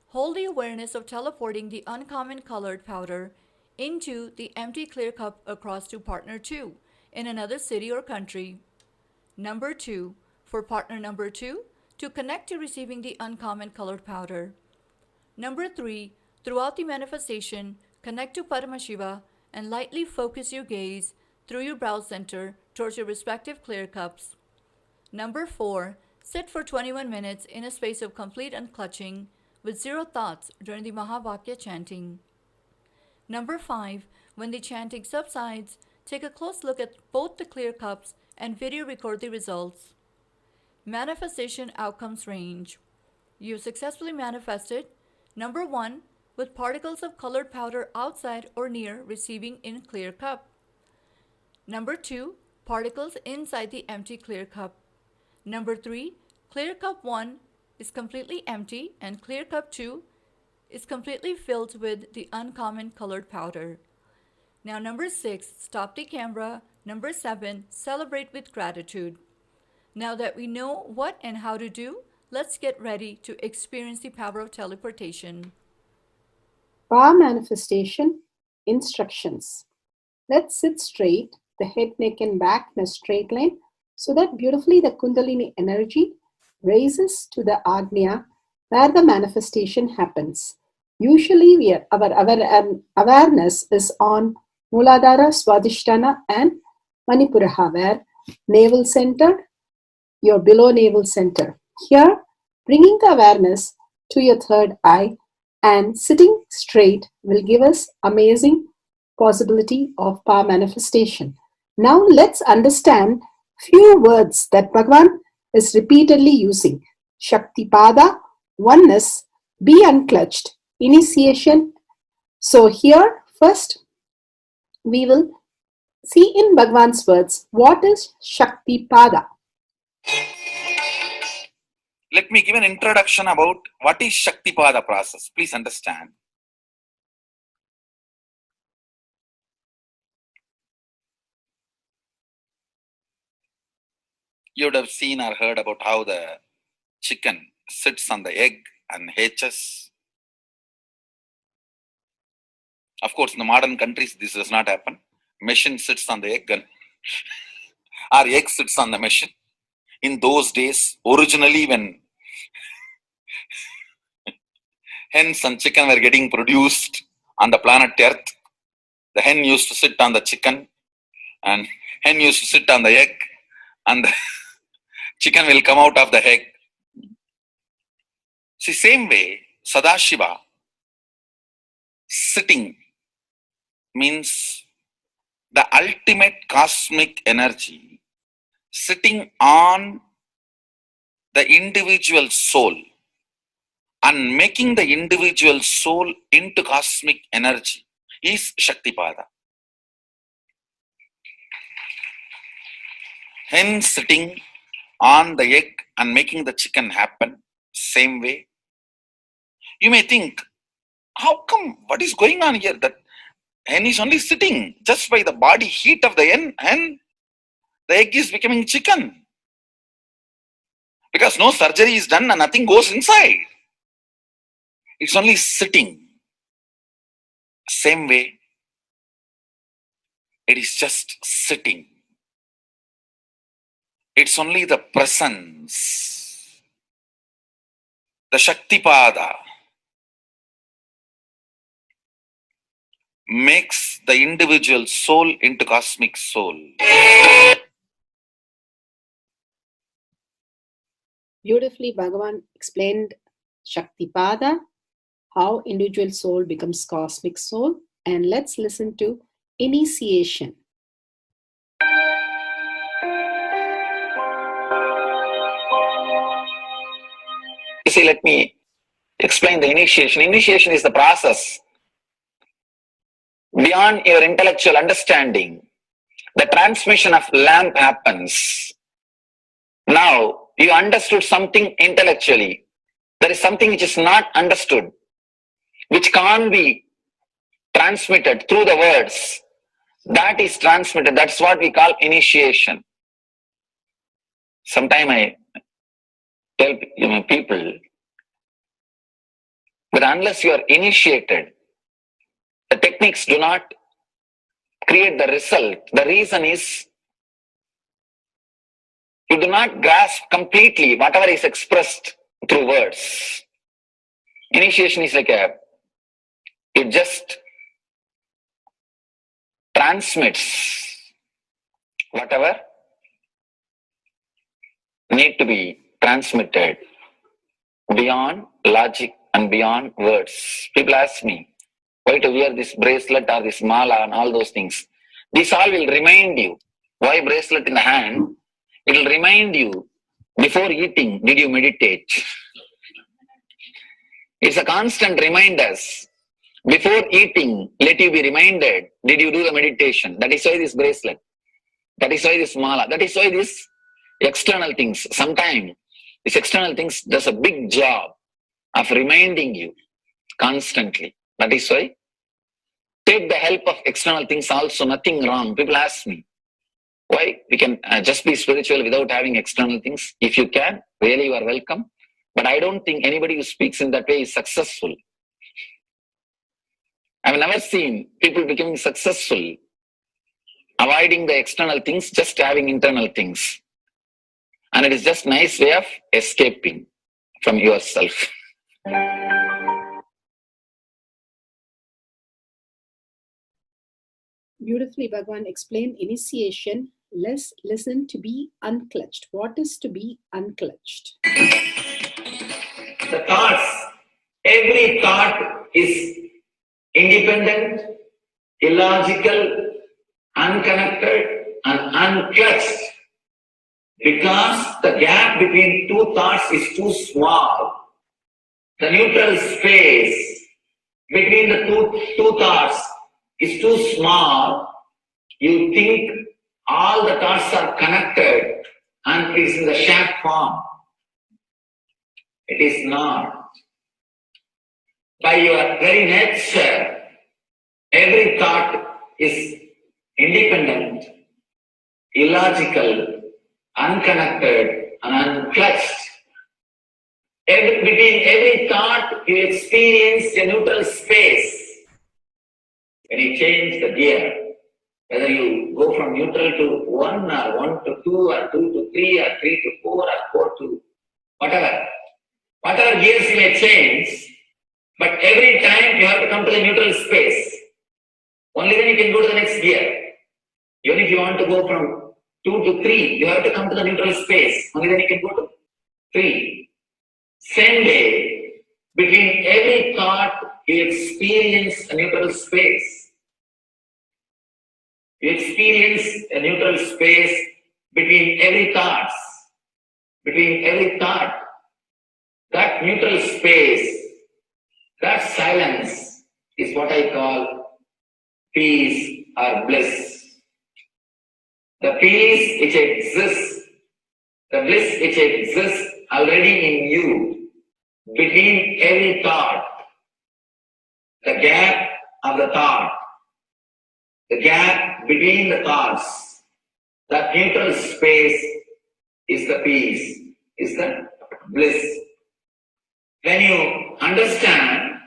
hold the awareness of teleporting the uncommon colored powder into the empty clear cup across to partner 2 in another city or country. Number 2, for partner number 2 to connect to receiving the uncommon colored powder. Number 3, throughout the manifestation, connect to Paramashiva and lightly focus your gaze through your brow center towards your respective clear cups. Number 4, sit for 21 minutes in a space of complete unclutching with zero thoughts during the Mahavakya chanting. Number 5, when the chanting subsides, take a close look at both the clear cups and video record the results. Manifestation outcomes range. You successfully manifested number 1, with particles of colored powder outside or near receiving in clear cup. Number 2, particles inside the empty clear cup. Number 3, clear cup 1 is completely empty and clear cup 2 is completely filled with the uncommon colored powder. Now number 6, stop the camera. Number 7, celebrate with gratitude. Now that we know what and how to do, let's get ready to experience the power of teleportation. Power manifestation instructions. Let's sit straight, the head, neck, and back in a straight line, so that beautifully the Kundalini energy raises to the Agnya where the manifestation happens. Usually, our awareness is on Muladhara, Swadhisthana, and Manipuraha, where navel center, your below navel center. Here, bringing the awareness to your third eye and sitting straight will give us amazing possibility of power manifestation. Now let's understand few words that Bhagavan is repeatedly using. Shaktipada, oneness, be unclutched, initiation. So here first we will see in Bhagavan's words what is Shaktipada. Let me give an introduction about what is Shaktipada process. Please understand. You would have seen or heard about how the chicken sits on the egg and hatches. Of course, in the modern countries, this does not happen. Machine sits on the egg and or egg sits on the machine. In those days, originally when hens and chicken were getting produced on the planet Earth, the hen used to sit on the chicken and hen used to sit on the egg and the chicken will come out of the egg. See, same way, Sadashiva sitting means the ultimate cosmic energy sitting on the individual soul and making the individual soul into cosmic energy is Shaktipada. Hen sitting on the egg and making the chicken happen, same way. You may think, how come, what is going on here? That hen is only sitting just by the body heat of the hen, the egg is becoming chicken. Because no surgery is done and nothing goes inside. It's only sitting. Same way, it is just sitting. It's only the presence, the Shaktipada makes the individual soul into cosmic soul. Beautifully, Bhagavan explained Shaktipada, how individual soul becomes cosmic soul. And let's listen to initiation. You see, let me explain the initiation. Initiation is the process beyond your intellectual understanding. The transmission of lamp happens. Now, you understood something intellectually. There is something which is not understood, which can't be transmitted through the words. That is transmitted. That's what we call initiation. Sometimes I tell people that unless you are initiated, the techniques do not create the result. The reason is you do not grasp completely whatever is expressed through words. Initiation is like it just transmits whatever need to be transmitted beyond logic and beyond words. People ask me why to wear this bracelet or this mala and all those things. This all will remind you. Why bracelet in the hand? It will remind you, before eating, did you meditate? It's a constant reminder. Before eating, let you be reminded, did you do the meditation? That is why this bracelet. That is why this mala. That is why this external things. Sometimes this external things does a big job of reminding you constantly. That is why take the help of external things also, nothing wrong. People ask me, why we can just be spiritual without having external things? If you can, really you are welcome. But I don't think anybody who speaks in that way is successful. I've never seen people becoming successful avoiding the external things, just having internal things. And it is just a nice way of escaping from yourself. Beautifully, Bhagavan explained initiation. Let's listen to be unclutched. What is to be unclutched? The thoughts, every thought is independent, illogical, unconnected, and unclutched because the gap between two thoughts is too small. The neutral space between the two thoughts is too small. You think all the thoughts are connected and it is in the shared form. It is not. By your very nature, every thought is independent, illogical, unconnected, and unclutched. Between every thought, you experience a neutral space. When you change the gear, whether you go from neutral to 1 or 1 to 2 or 2 to 3 or 3 to 4 or 4 to whatever gears you may change, but every time you have to come to the neutral space. Only then you can go to the next gear. Even if you want to go from 2 to 3, you have to come to the neutral space. Only then you can go to 3. Same way, between every thought, you experience a neutral space. You experience a neutral space between every thought. Between every thought. That neutral space, that silence is what I call peace or bliss. The peace which exists, the bliss which exists already in you, between every thought, the gap of the thought, the gap between the thoughts, that neutral space is the peace, is the bliss. When you understand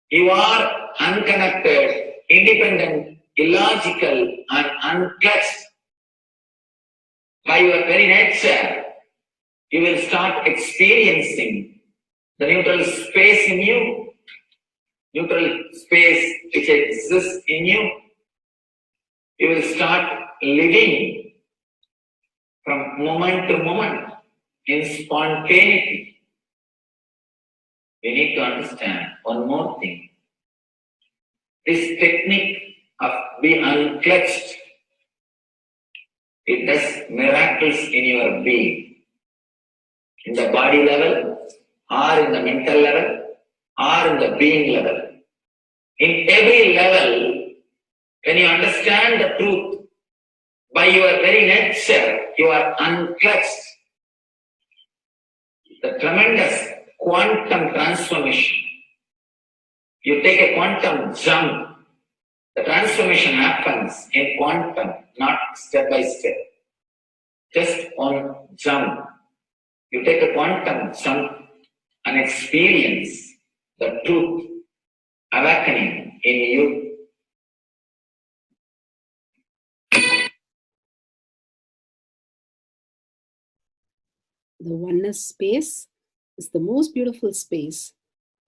you are unconnected, independent, illogical, and unclutched by your very nature, you will start experiencing the neutral space in you, neutral space which exists in you. You will start living from moment to moment in spontaneity. You need to understand one more thing. This technique of being unclutched, it does miracles in your being. In the body level, or in the mental level, or in the being level. In every level, when you understand the truth, by your very nature, you are unclutched. The tremendous quantum transformation. You take a quantum jump. The transformation happens in quantum, not step by step. Just one jump. You take a quantum jump and experience the truth awakening in you. The oneness space is the most beautiful space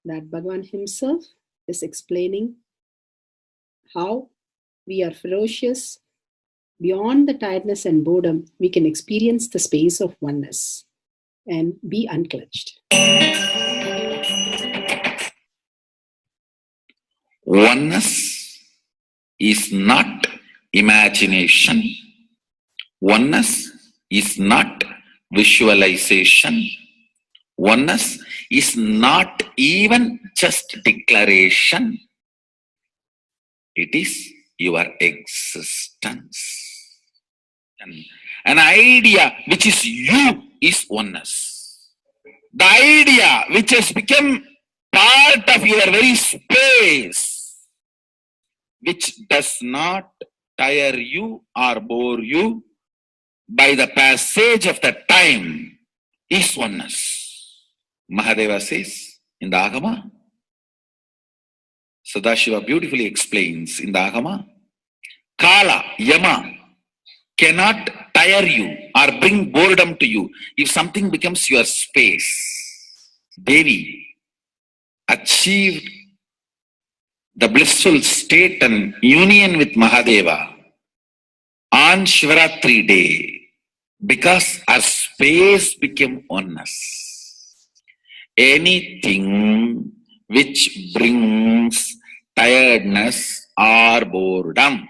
that Bhagavan himself is explaining how we are ferocious. Beyond the tiredness and boredom, we can experience the space of oneness and be unclutched. Oneness is not imagination. Oneness is not visualization. Oneness is not even just declaration. It is your existence. An idea which is you is oneness. The idea which has become part of your very space, which does not tire you or bore you by the passage of the time, is oneness. Mahadeva says in the Agama, Sadashiva beautifully explains in the Agama, Kala, Yama cannot tire you or bring boredom to you if something becomes your space. Devi achieved the blissful state and union with Mahadeva on Shivaratri day because our space became oneness. Anything which brings tiredness or boredom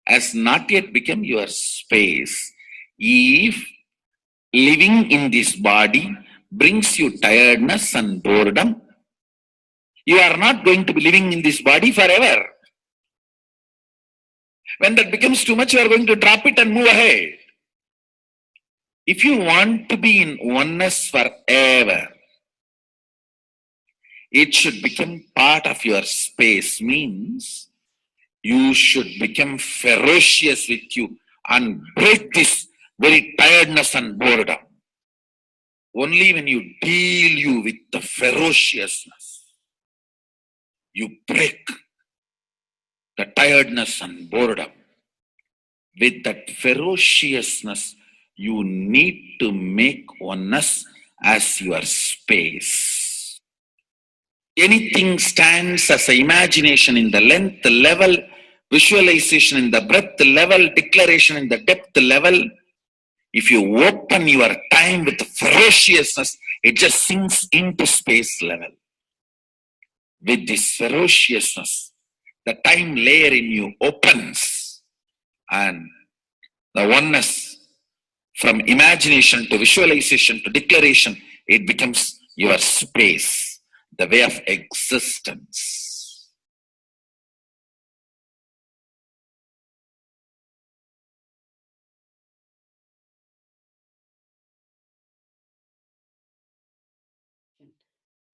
has not yet become your space. If living in this body brings you tiredness and boredom, you are not going to be living in this body forever. When that becomes too much, you are going to drop it and move ahead. If you want to be in oneness forever, it should become part of your space, means you should become ferocious with you and break this very tiredness and boredom. only when you deal you with the ferociousness, you break the tiredness and boredom. With that ferociousness, you need to make oneness as your space. Anything stands as an imagination in the length level, visualization in the breadth level, declaration in the depth level. If you open your time with ferociousness, it just sinks into space level. With this ferociousness, the time layer in you opens, and the oneness from imagination to visualization to declaration, it becomes your space, the way of existence.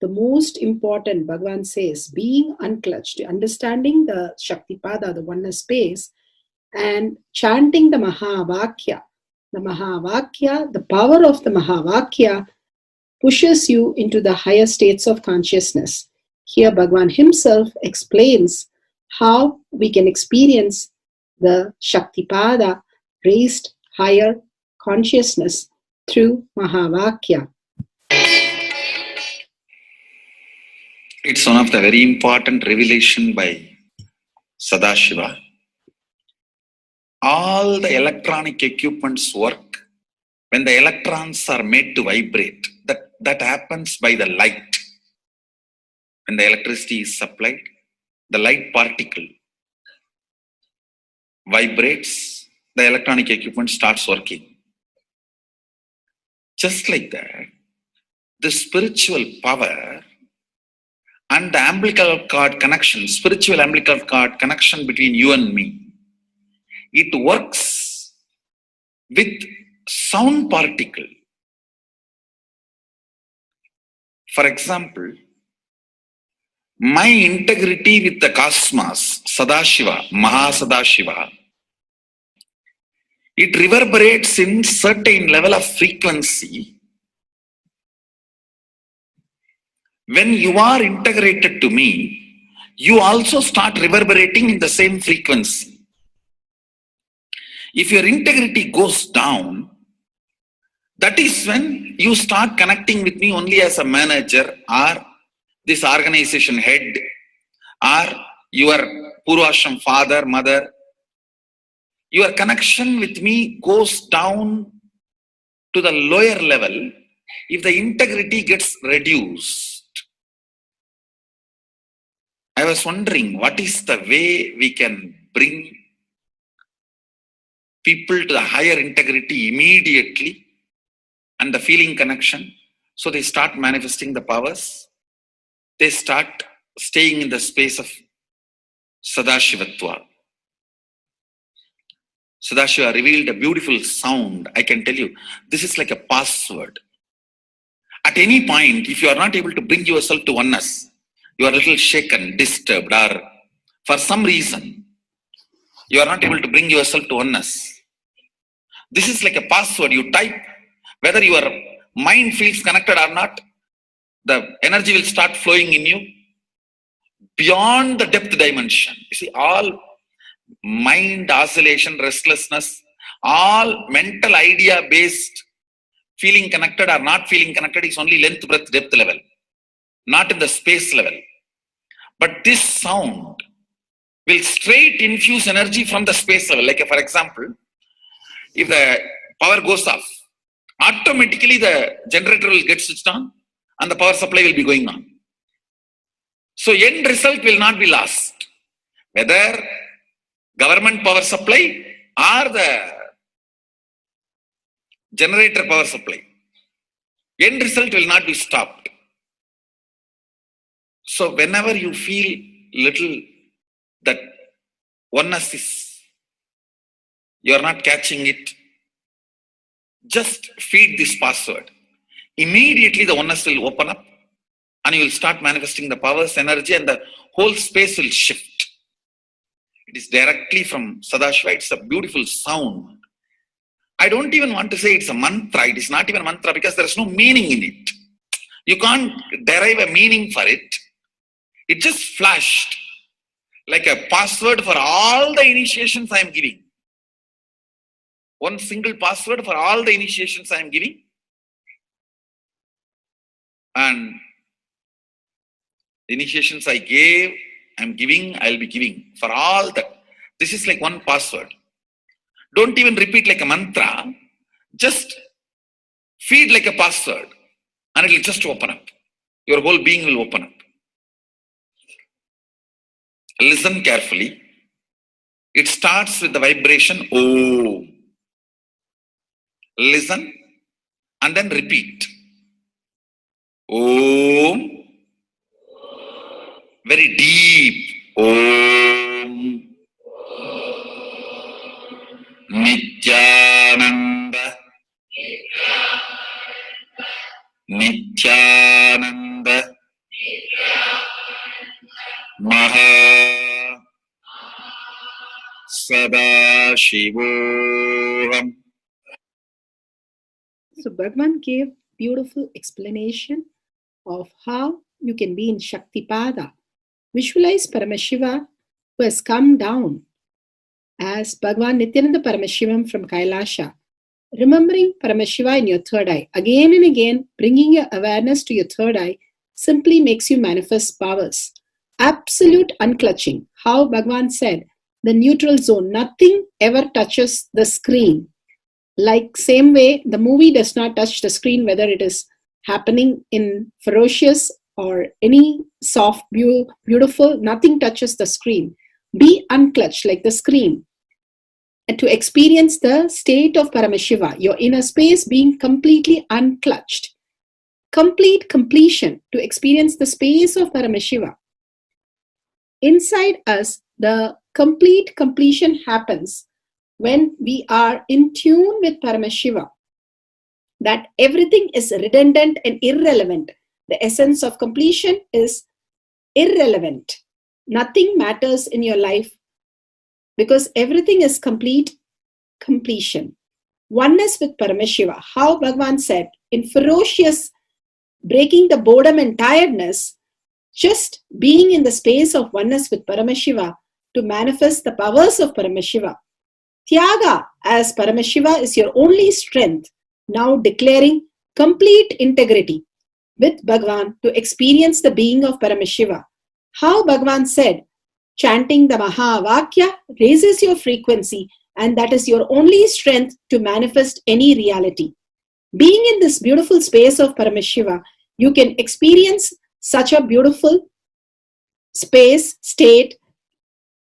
The most important, Bhagavan says, being unclutched, understanding the Shaktipada, the oneness space, and chanting the Mahavakya. The Mahavakya, the power of the Mahavakya, pushes you into the higher states of consciousness. Here, Bhagavan himself explains how we can experience the Shaktipada, raised higher consciousness, through Mahavakya. It's one of the very important revelation by Sadashiva. All the electronic equipments work when the electrons are made to vibrate. That happens by the light. When the electricity is supplied, the light particle vibrates, the electronic equipment starts working. Just like that, the spiritual power and the umbilical cord connection, spiritual umbilical cord connection between you and me, it works with sound particle. For example, my integrity with the cosmos, Sadashiva, Mahasadashiva, it reverberates in certain level of frequency. When you are integrated to me, you also start reverberating in the same frequency. If your integrity goes down, that is when you start connecting with me only as a manager or this organization head or your Purvashram father, mother. Your connection with me goes down to the lower level if the integrity gets reduced. I was wondering, what is the way we can bring people to the higher integrity immediately and the feeling connection, so they start manifesting the powers, they start staying in the space of Sadashivatva. Sadashiva revealed a beautiful sound. I can tell you, this is like a password. At any point, if you are not able to bring yourself to oneness, you are a little shaken, disturbed, or for some reason, you are not able to bring yourself to oneness. This is like a password. You type, whether your mind feels connected or not, the energy will start flowing in you beyond the depth dimension. You see, all mind oscillation, restlessness, all mental idea based feeling connected or not feeling connected is only length, breadth, depth level, not in the space level. But this sound will straight infuse energy from the space level. Like for example, if the power goes off, automatically the generator will get switched on and the power supply will be going on. So end result will not be lost. Whether government power supply or the generator power supply, end result will not be stopped. So whenever you feel little that oneness is, you are not catching it, just feed this password. Immediately the oneness will open up and you will start manifesting the powers, energy, and the whole space will shift. It is directly from Sadashiva. It's a beautiful sound. I don't even want to say it's a mantra. It is not even a mantra because there is no meaning in it. You can't derive a meaning for it. It just flashed like a password for all the initiations I am giving. One single password for all the initiations I am giving. And the initiations I gave, I am giving, I will be giving for all that. This is like one password. Don't even repeat like a mantra. Just feed like a password and it will just open up. Your whole being will open up. Listen carefully. It starts with the vibration Om. Listen and then repeat. Om. Very deep. Om. Nithyananda. Nithyananda. Maha Sadashivoham. So Bhagavan gave beautiful explanation of how you can be in Shaktipada. Visualize Paramashiva who has come down as Bhagavan Nithyananda Paramashivam from Kailasha. Remembering Paramashiva in your third eye. Again and again, bringing your awareness to your third eye simply makes you manifest powers. Absolute unclutching. How Bhagavan said, the neutral zone, nothing ever touches the screen. Like same way, the movie does not touch the screen, whether it is happening in ferocious or any soft, beautiful, nothing touches the screen. Be unclutched like the screen. And to experience the state of Paramashiva, your inner space being completely unclutched. Complete completion to experience the space of Paramashiva. Inside us, the complete completion happens when we are in tune with Paramashiva. That everything is redundant and irrelevant. The essence of completion is irrelevant. Nothing matters in your life because everything is complete completion. Oneness with Paramashiva. How Bhagavan said, in ferocious breaking the boredom and tiredness, just being in the space of oneness with Paramashiva to manifest the powers of Paramashiva. Tyaga as Paramashiva is your only strength, now declaring complete integrity with Bhagavan to experience the being of Paramashiva. How Bhagavan said, chanting the Mahavakya raises your frequency and that is your only strength to manifest any reality. Being in this beautiful space of Paramashiva, you can experience such a beautiful space, state,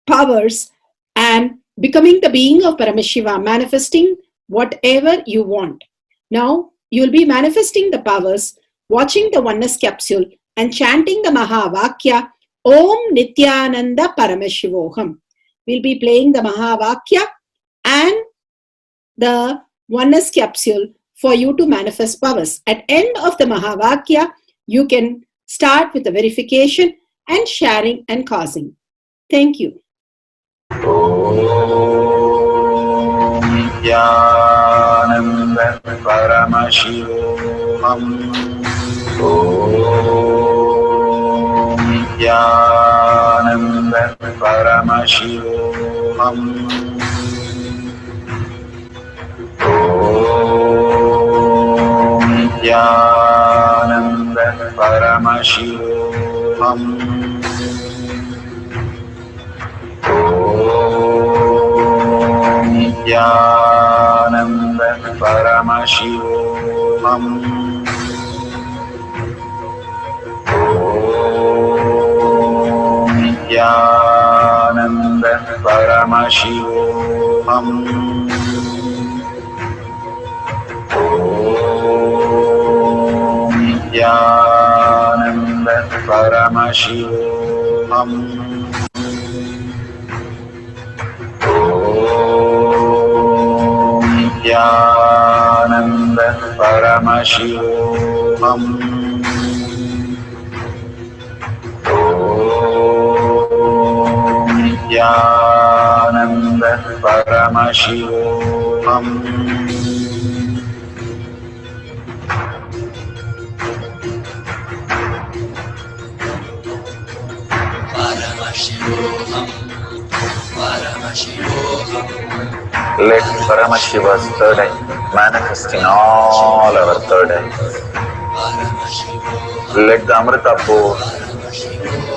powers, and becoming the being of Paramashiva, manifesting whatever you want. Now, you will be manifesting the powers, watching the oneness capsule, and chanting the Mahavakya, Om Nithyananda Paramashivoham. We'll be playing the Mahavakya and the oneness capsule for you to manifest powers. At end of the Mahavakya, you can start with the verification and sharing and causing. Thank you. Om Nithyananda Paramashivoham. Om Nithyananda Paramashivoham. Om Nithyananda Paramashivoham. Om Nithyananda Paramashivoham. Om Nithyananda Paramashivoham. Om Nithyananda Paramashivoham. Om Nithyananda Paramashivoham. Om Nithyananda Paramashivoham. Let Paramashiva's third eye manifest in all our third eyes. Let the Amrita pour,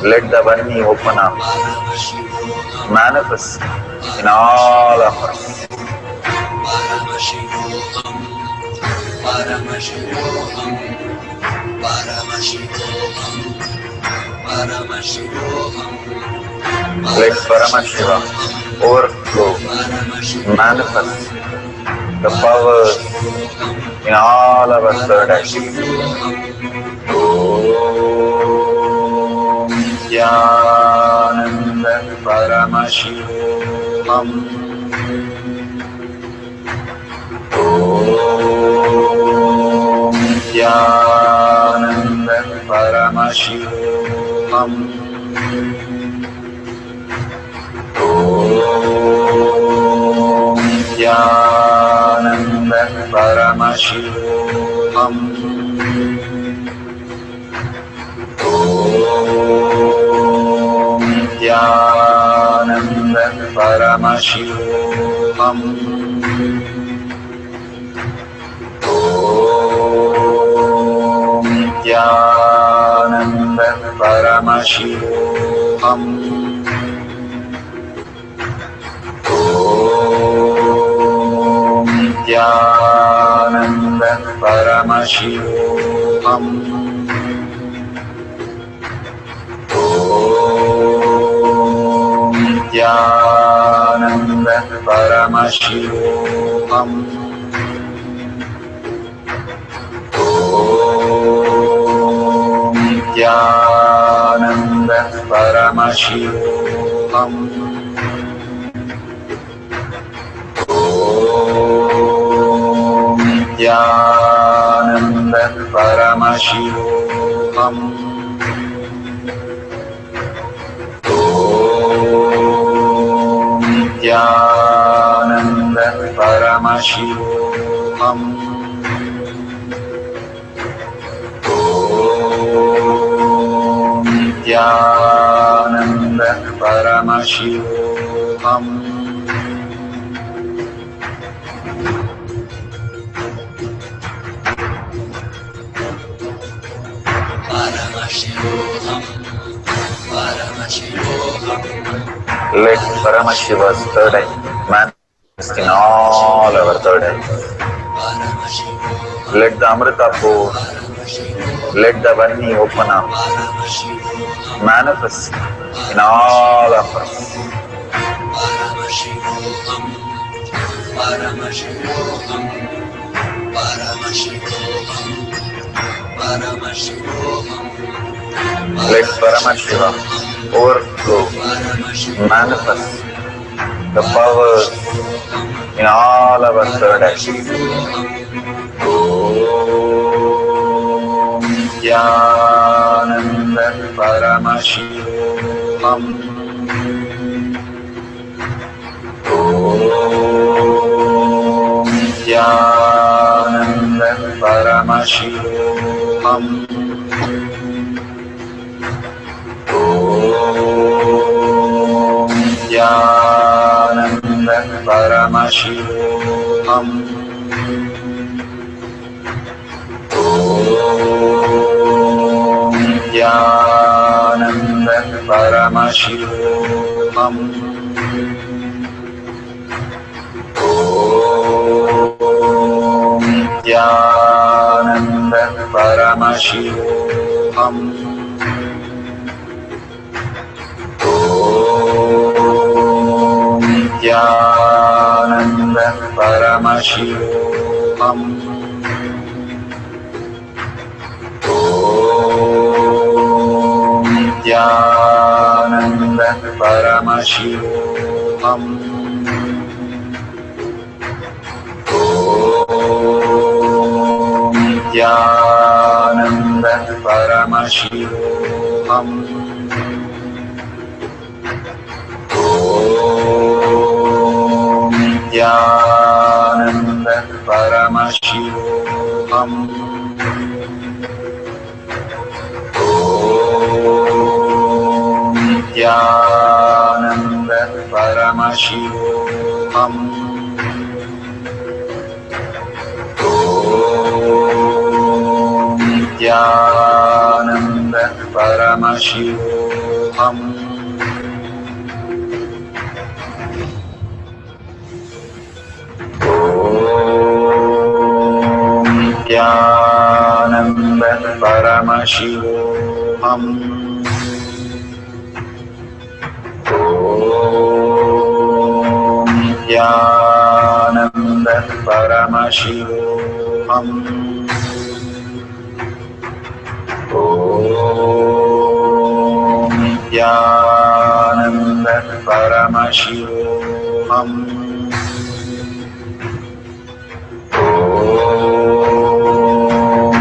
let the Vani open up, manifest in all of us. Let Paramashiva overflow, manifest the powers in all our third eyes. Om Nithyananda Paramashivam. Om Nithyananda Paramashivam. Om Nithyananda Paramashivam. Om Nithyananda Paramashivam. Om Nithyananda Paramashivam. Om Nithyananda Paramashivam. Om Nithyananda Paramashivam. Om Nithyananda Paramashivam. Om Nithyananda Paramashivam. Om Nithyananda Paramashivam. Om Nithyananda Paramashivam. Let Paramashiva's third eye manifest in all our third eyes. Let the Amrita pour, let the Vani open up, manifest in all of us. Let Paramashiva overflow, manifest the powers in all our third eyes. Om Nithyananda Paramashivam. Om Nithyananda Paramashivam. Om Nithyananda Paramashivam. Om Nithyananda Paramashivam. Om Nithyananda Paramashivam. Om Nithyananda Paramashivam. Om Nithyananda Paramashivam. Om Nithyananda Paramashivam. Om Nithyananda Paramashivam. Om Nithyananda Paramashivoham. Nithyananda Paramashivoham. Nithyananda Paramashivoham. Nithyananda Paramashivoham. Nithyananda Paramashivoham.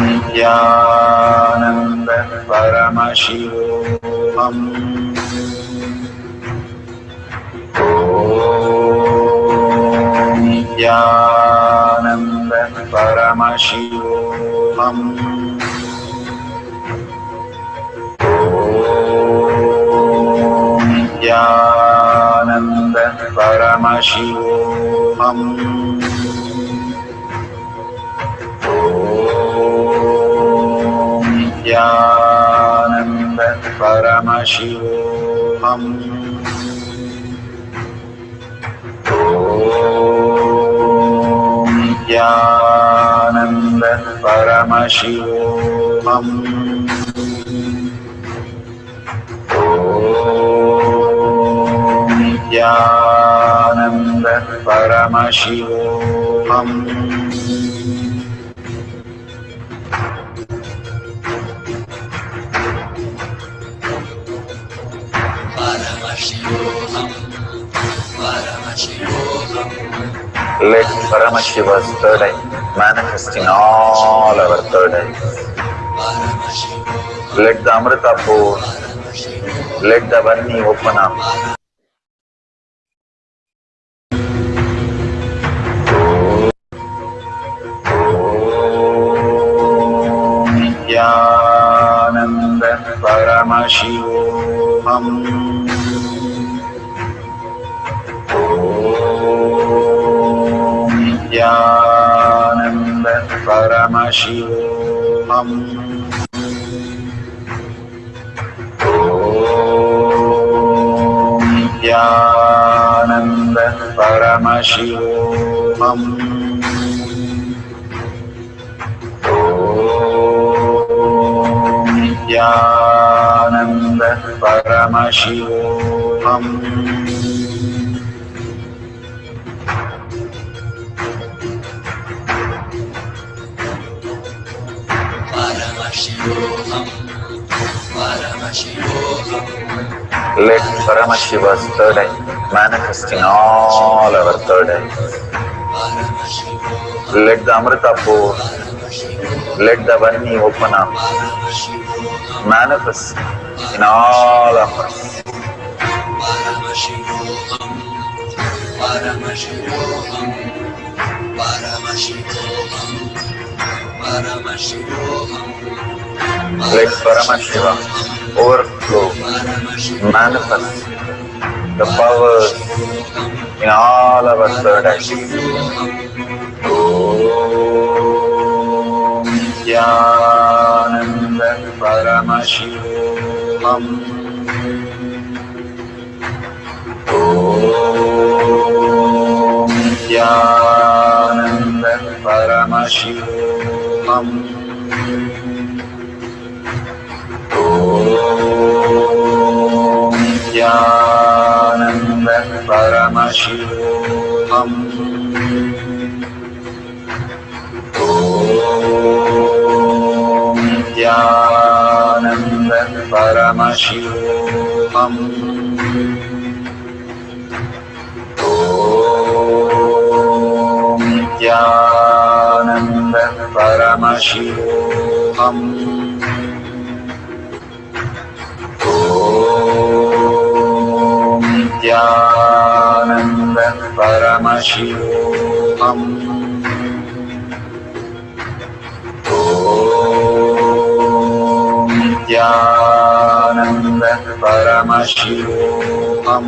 Nithyananda Paramashivoham. Nithyananda Paramashivoham. Nithyananda Paramashivoham. Nithyananda Paramashivoham. Nithyananda Paramashivoham. Nithyananda Paramashivoham. Let Paramashiva's third eye manifest in all our third eyes. Let the Amrita pour, let the Varni open up. Nithyananda Paramashivoham. Nithyananda Paramashivoham. Nithyananda Paramashivoham. Nithyananda Paramashivoham. Let Paramashiva's third eye manifest in all our third eyes. Let the Amrita pour, let the Varni open up, manifest in all of us. Let Paramashiva overflow, manifest the powers in all our third eyes. Om Nithyananda Paramashivoham. Om Nithyananda Paramashivoham. Om Nithyananda Paramashivoham. Om Nithyananda Paramashivoham. Om Nithyananda Paramashivoham. Om Nithyananda Paramashivoham. Om Nithyananda Paramashivoham.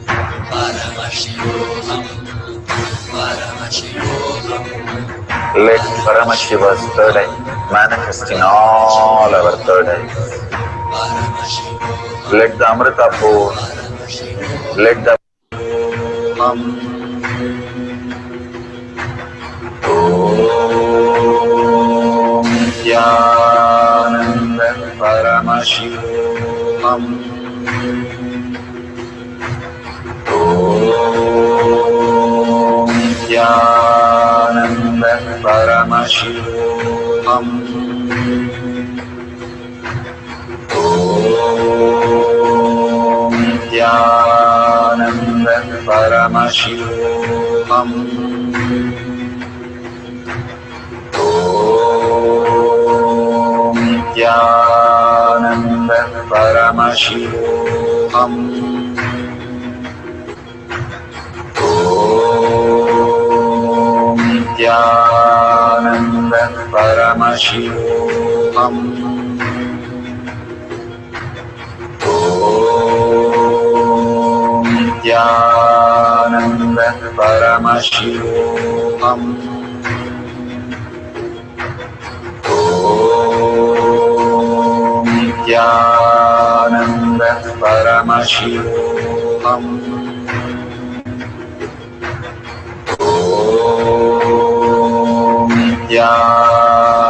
Let Paramashiva's third eye manifest in all our third eyes. Let the Amrita pour, let the Om Nithyananda Paramashivam Om Nithyananda Paramashivam Om Nithyananda Paramashivam Om Nithyananda Paramashivam Om Nithyananda Paramashivam Om Nithyananda Paramashivam Om Nithyananda Paramashivam Om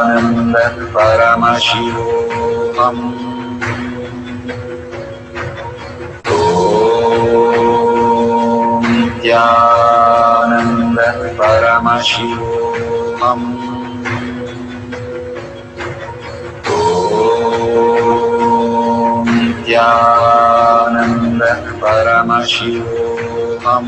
Nithyananda Paramashivam Om Nithyananda Paramashivam Om Nithyananda Paramashivam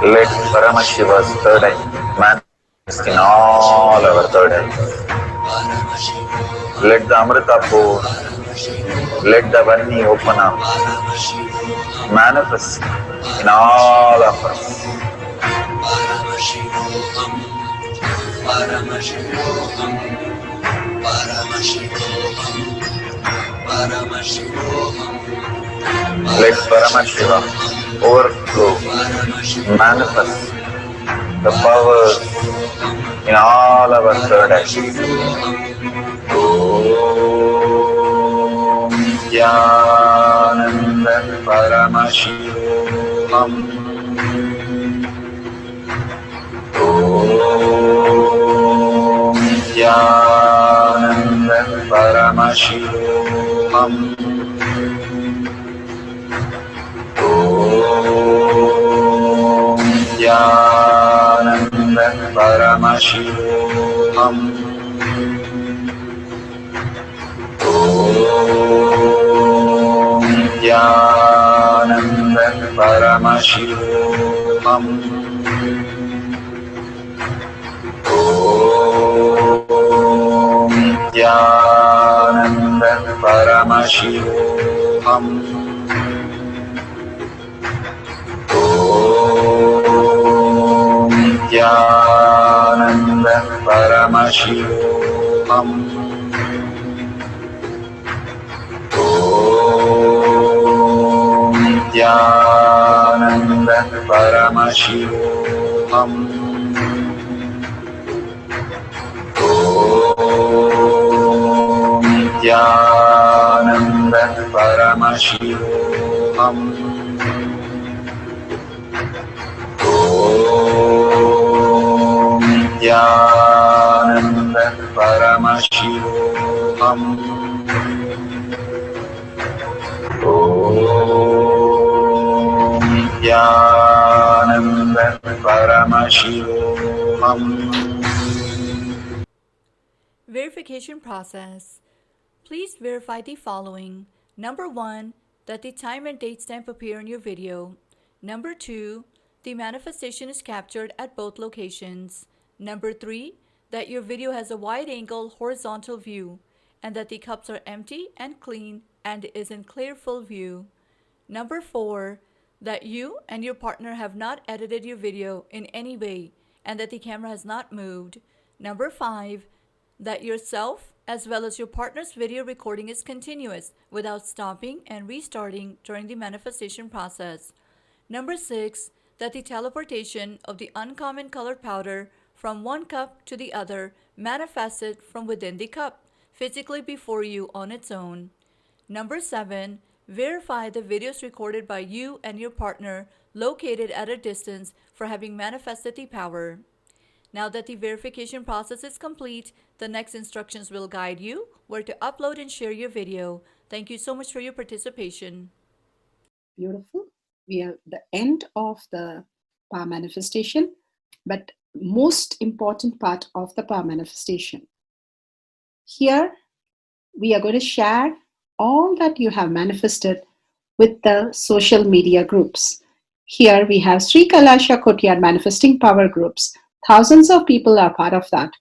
Let Paramashiva's third eye manifest in all our third eyes. Let the Amrita pour, let the Vani open up, manifest in all of us. Let Paramashiva overflow, manifest the powers in all our third eyes. Om Nithyananda Paramashivam Om Nithyananda Paramashivam Om Nithyananda Paramashivam Om Nithyananda Paramashivam Om Nithyananda Paramashivam Om Nithyananda Paramashivam Om Nithyananda Paramashivam Om Nithyananda Paramashivam Om Nithyananda Paramashivam Om Nithyananda Paramashivam. Verification process. Please verify the following. Number 1, that the time and date stamp appear in your video. Number 2, the manifestation is captured at both locations. Number 3, that your video has a wide-angle horizontal view and that the cups are empty and clean and is in clear full view. Number 4, that you and your partner have not edited your video in any way and that the camera has not moved. Number 5, that yourself as well as your partner's video recording is continuous without stopping and restarting during the manifestation process. Number 6, that the teleportation of the uncommon colored powder from one cup to the other manifested from within the cup, physically before you on its own. Number 7, verify the videos recorded by you and your partner located at a distance for having manifested the power. Now that the verification process is complete, the next instructions will guide you where to upload and share your video. Thank you so much for your participation. Beautiful. We are at the end of the power manifestation, but most important part of the power manifestation. Here, we are going to share all that you have manifested with the social media groups. Here we have Sri Kailasha Kotyar Manifesting Power groups. Thousands of people are part of that.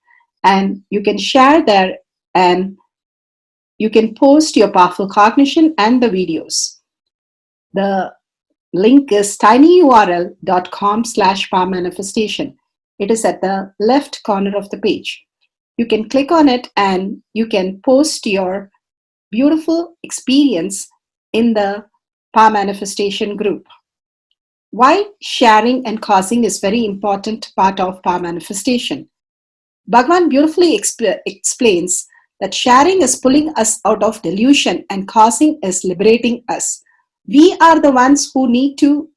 And you can share there and you can post your powerful cognition and the videos. The link is tinyurl.com/power manifestation. It is at the left corner of the page. You can click on it and you can post your beautiful experience in the power manifestation group. Why sharing and causing is very important part of power manifestation. Bhagavan beautifully explains that sharing is pulling us out of delusion and causing is liberating us. We are the ones who need to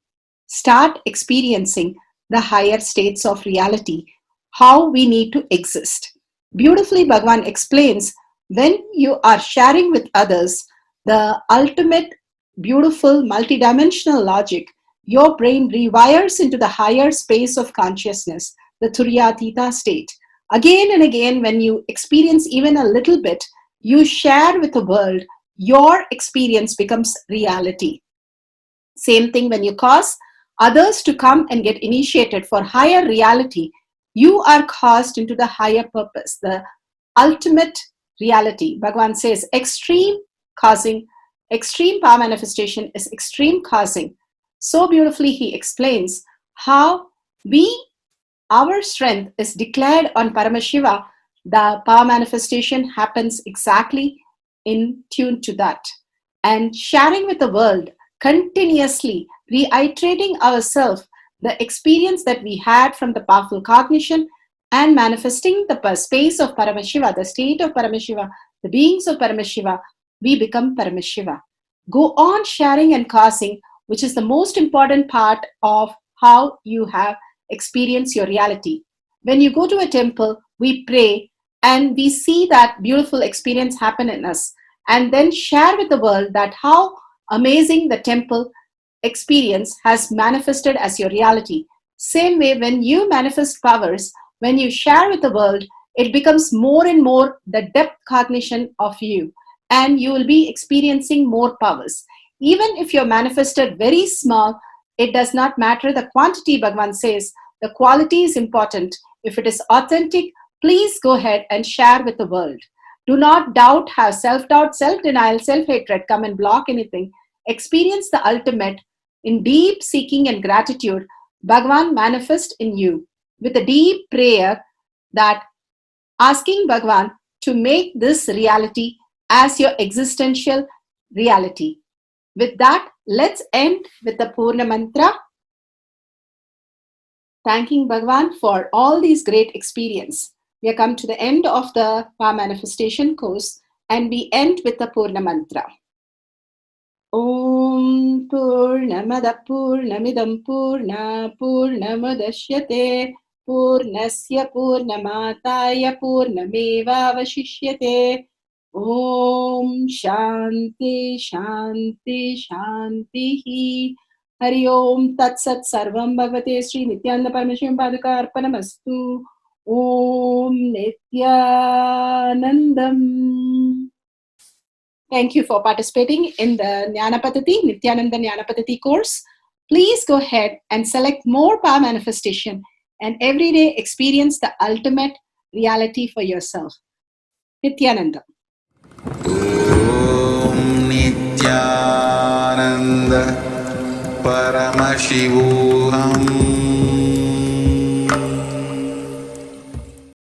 start experiencing the higher states of reality, how we need to exist. Beautifully, Bhagavan explains when you are sharing with others the ultimate beautiful multidimensional logic, your brain rewires into the higher space of consciousness, the Turyatita state. Again and again, when you experience even a little bit, you share with the world, your experience becomes reality. Same thing when you cause others to come and get initiated for higher reality, you are caused into the higher purpose, the ultimate reality. Bhagavan says extreme causing, extreme power manifestation is extreme causing. So beautifully he explains how our strength is declared on Paramashiva. The power manifestation happens exactly in tune to that. And sharing with the world, continuously reiterating ourselves the experience that we had from the powerful cognition and manifesting the space of Paramashiva, the state of Paramashiva, the beings of Paramashiva, we become Paramashiva. Go on sharing and causing, which is the most important part of how you have experienced your reality. When you go to a temple, we pray and we see that beautiful experience happen in us, and then share with the world that how amazing the temple experience has manifested as your reality. Same way, when you manifest powers, when you share with the world, it becomes more and more the depth cognition of you, and you will be experiencing more powers. Even if you're manifested very small, it does not matter the quantity. Bhagavan says the quality is important. If it is authentic, please go ahead and share with the world. Do not doubt, have self-doubt, self-denial, self-hatred come and block anything. Experience the ultimate in deep seeking and gratitude. Bhagavan manifest in you with a deep prayer, that asking Bhagavan to make this reality as your existential reality. With that, let's end with the Purna Mantra, thanking Bhagavan for all these great experience. We have come to the end of the Power Manifestation course, and we end with the Purna Mantra. Om Purnamada Purnamidam Purna Purnamadashyate Purnasya Purnamataya Purnameva Vashishyate. Om Shanti Shanti Shanti. Hari Om Tat Sat Sarvam Bhagavate Sri Nithyananda Parameshwaram Padaka Arpanamastu. Om Nithyanandam. Thank you for participating in the Jnana Paddhati, Nithyananda Jnana Paddhati course. Please go ahead and select more power manifestation and every day experience the ultimate reality for yourself. Nithyananda. Om Nithyananda Param शिवोऽहम्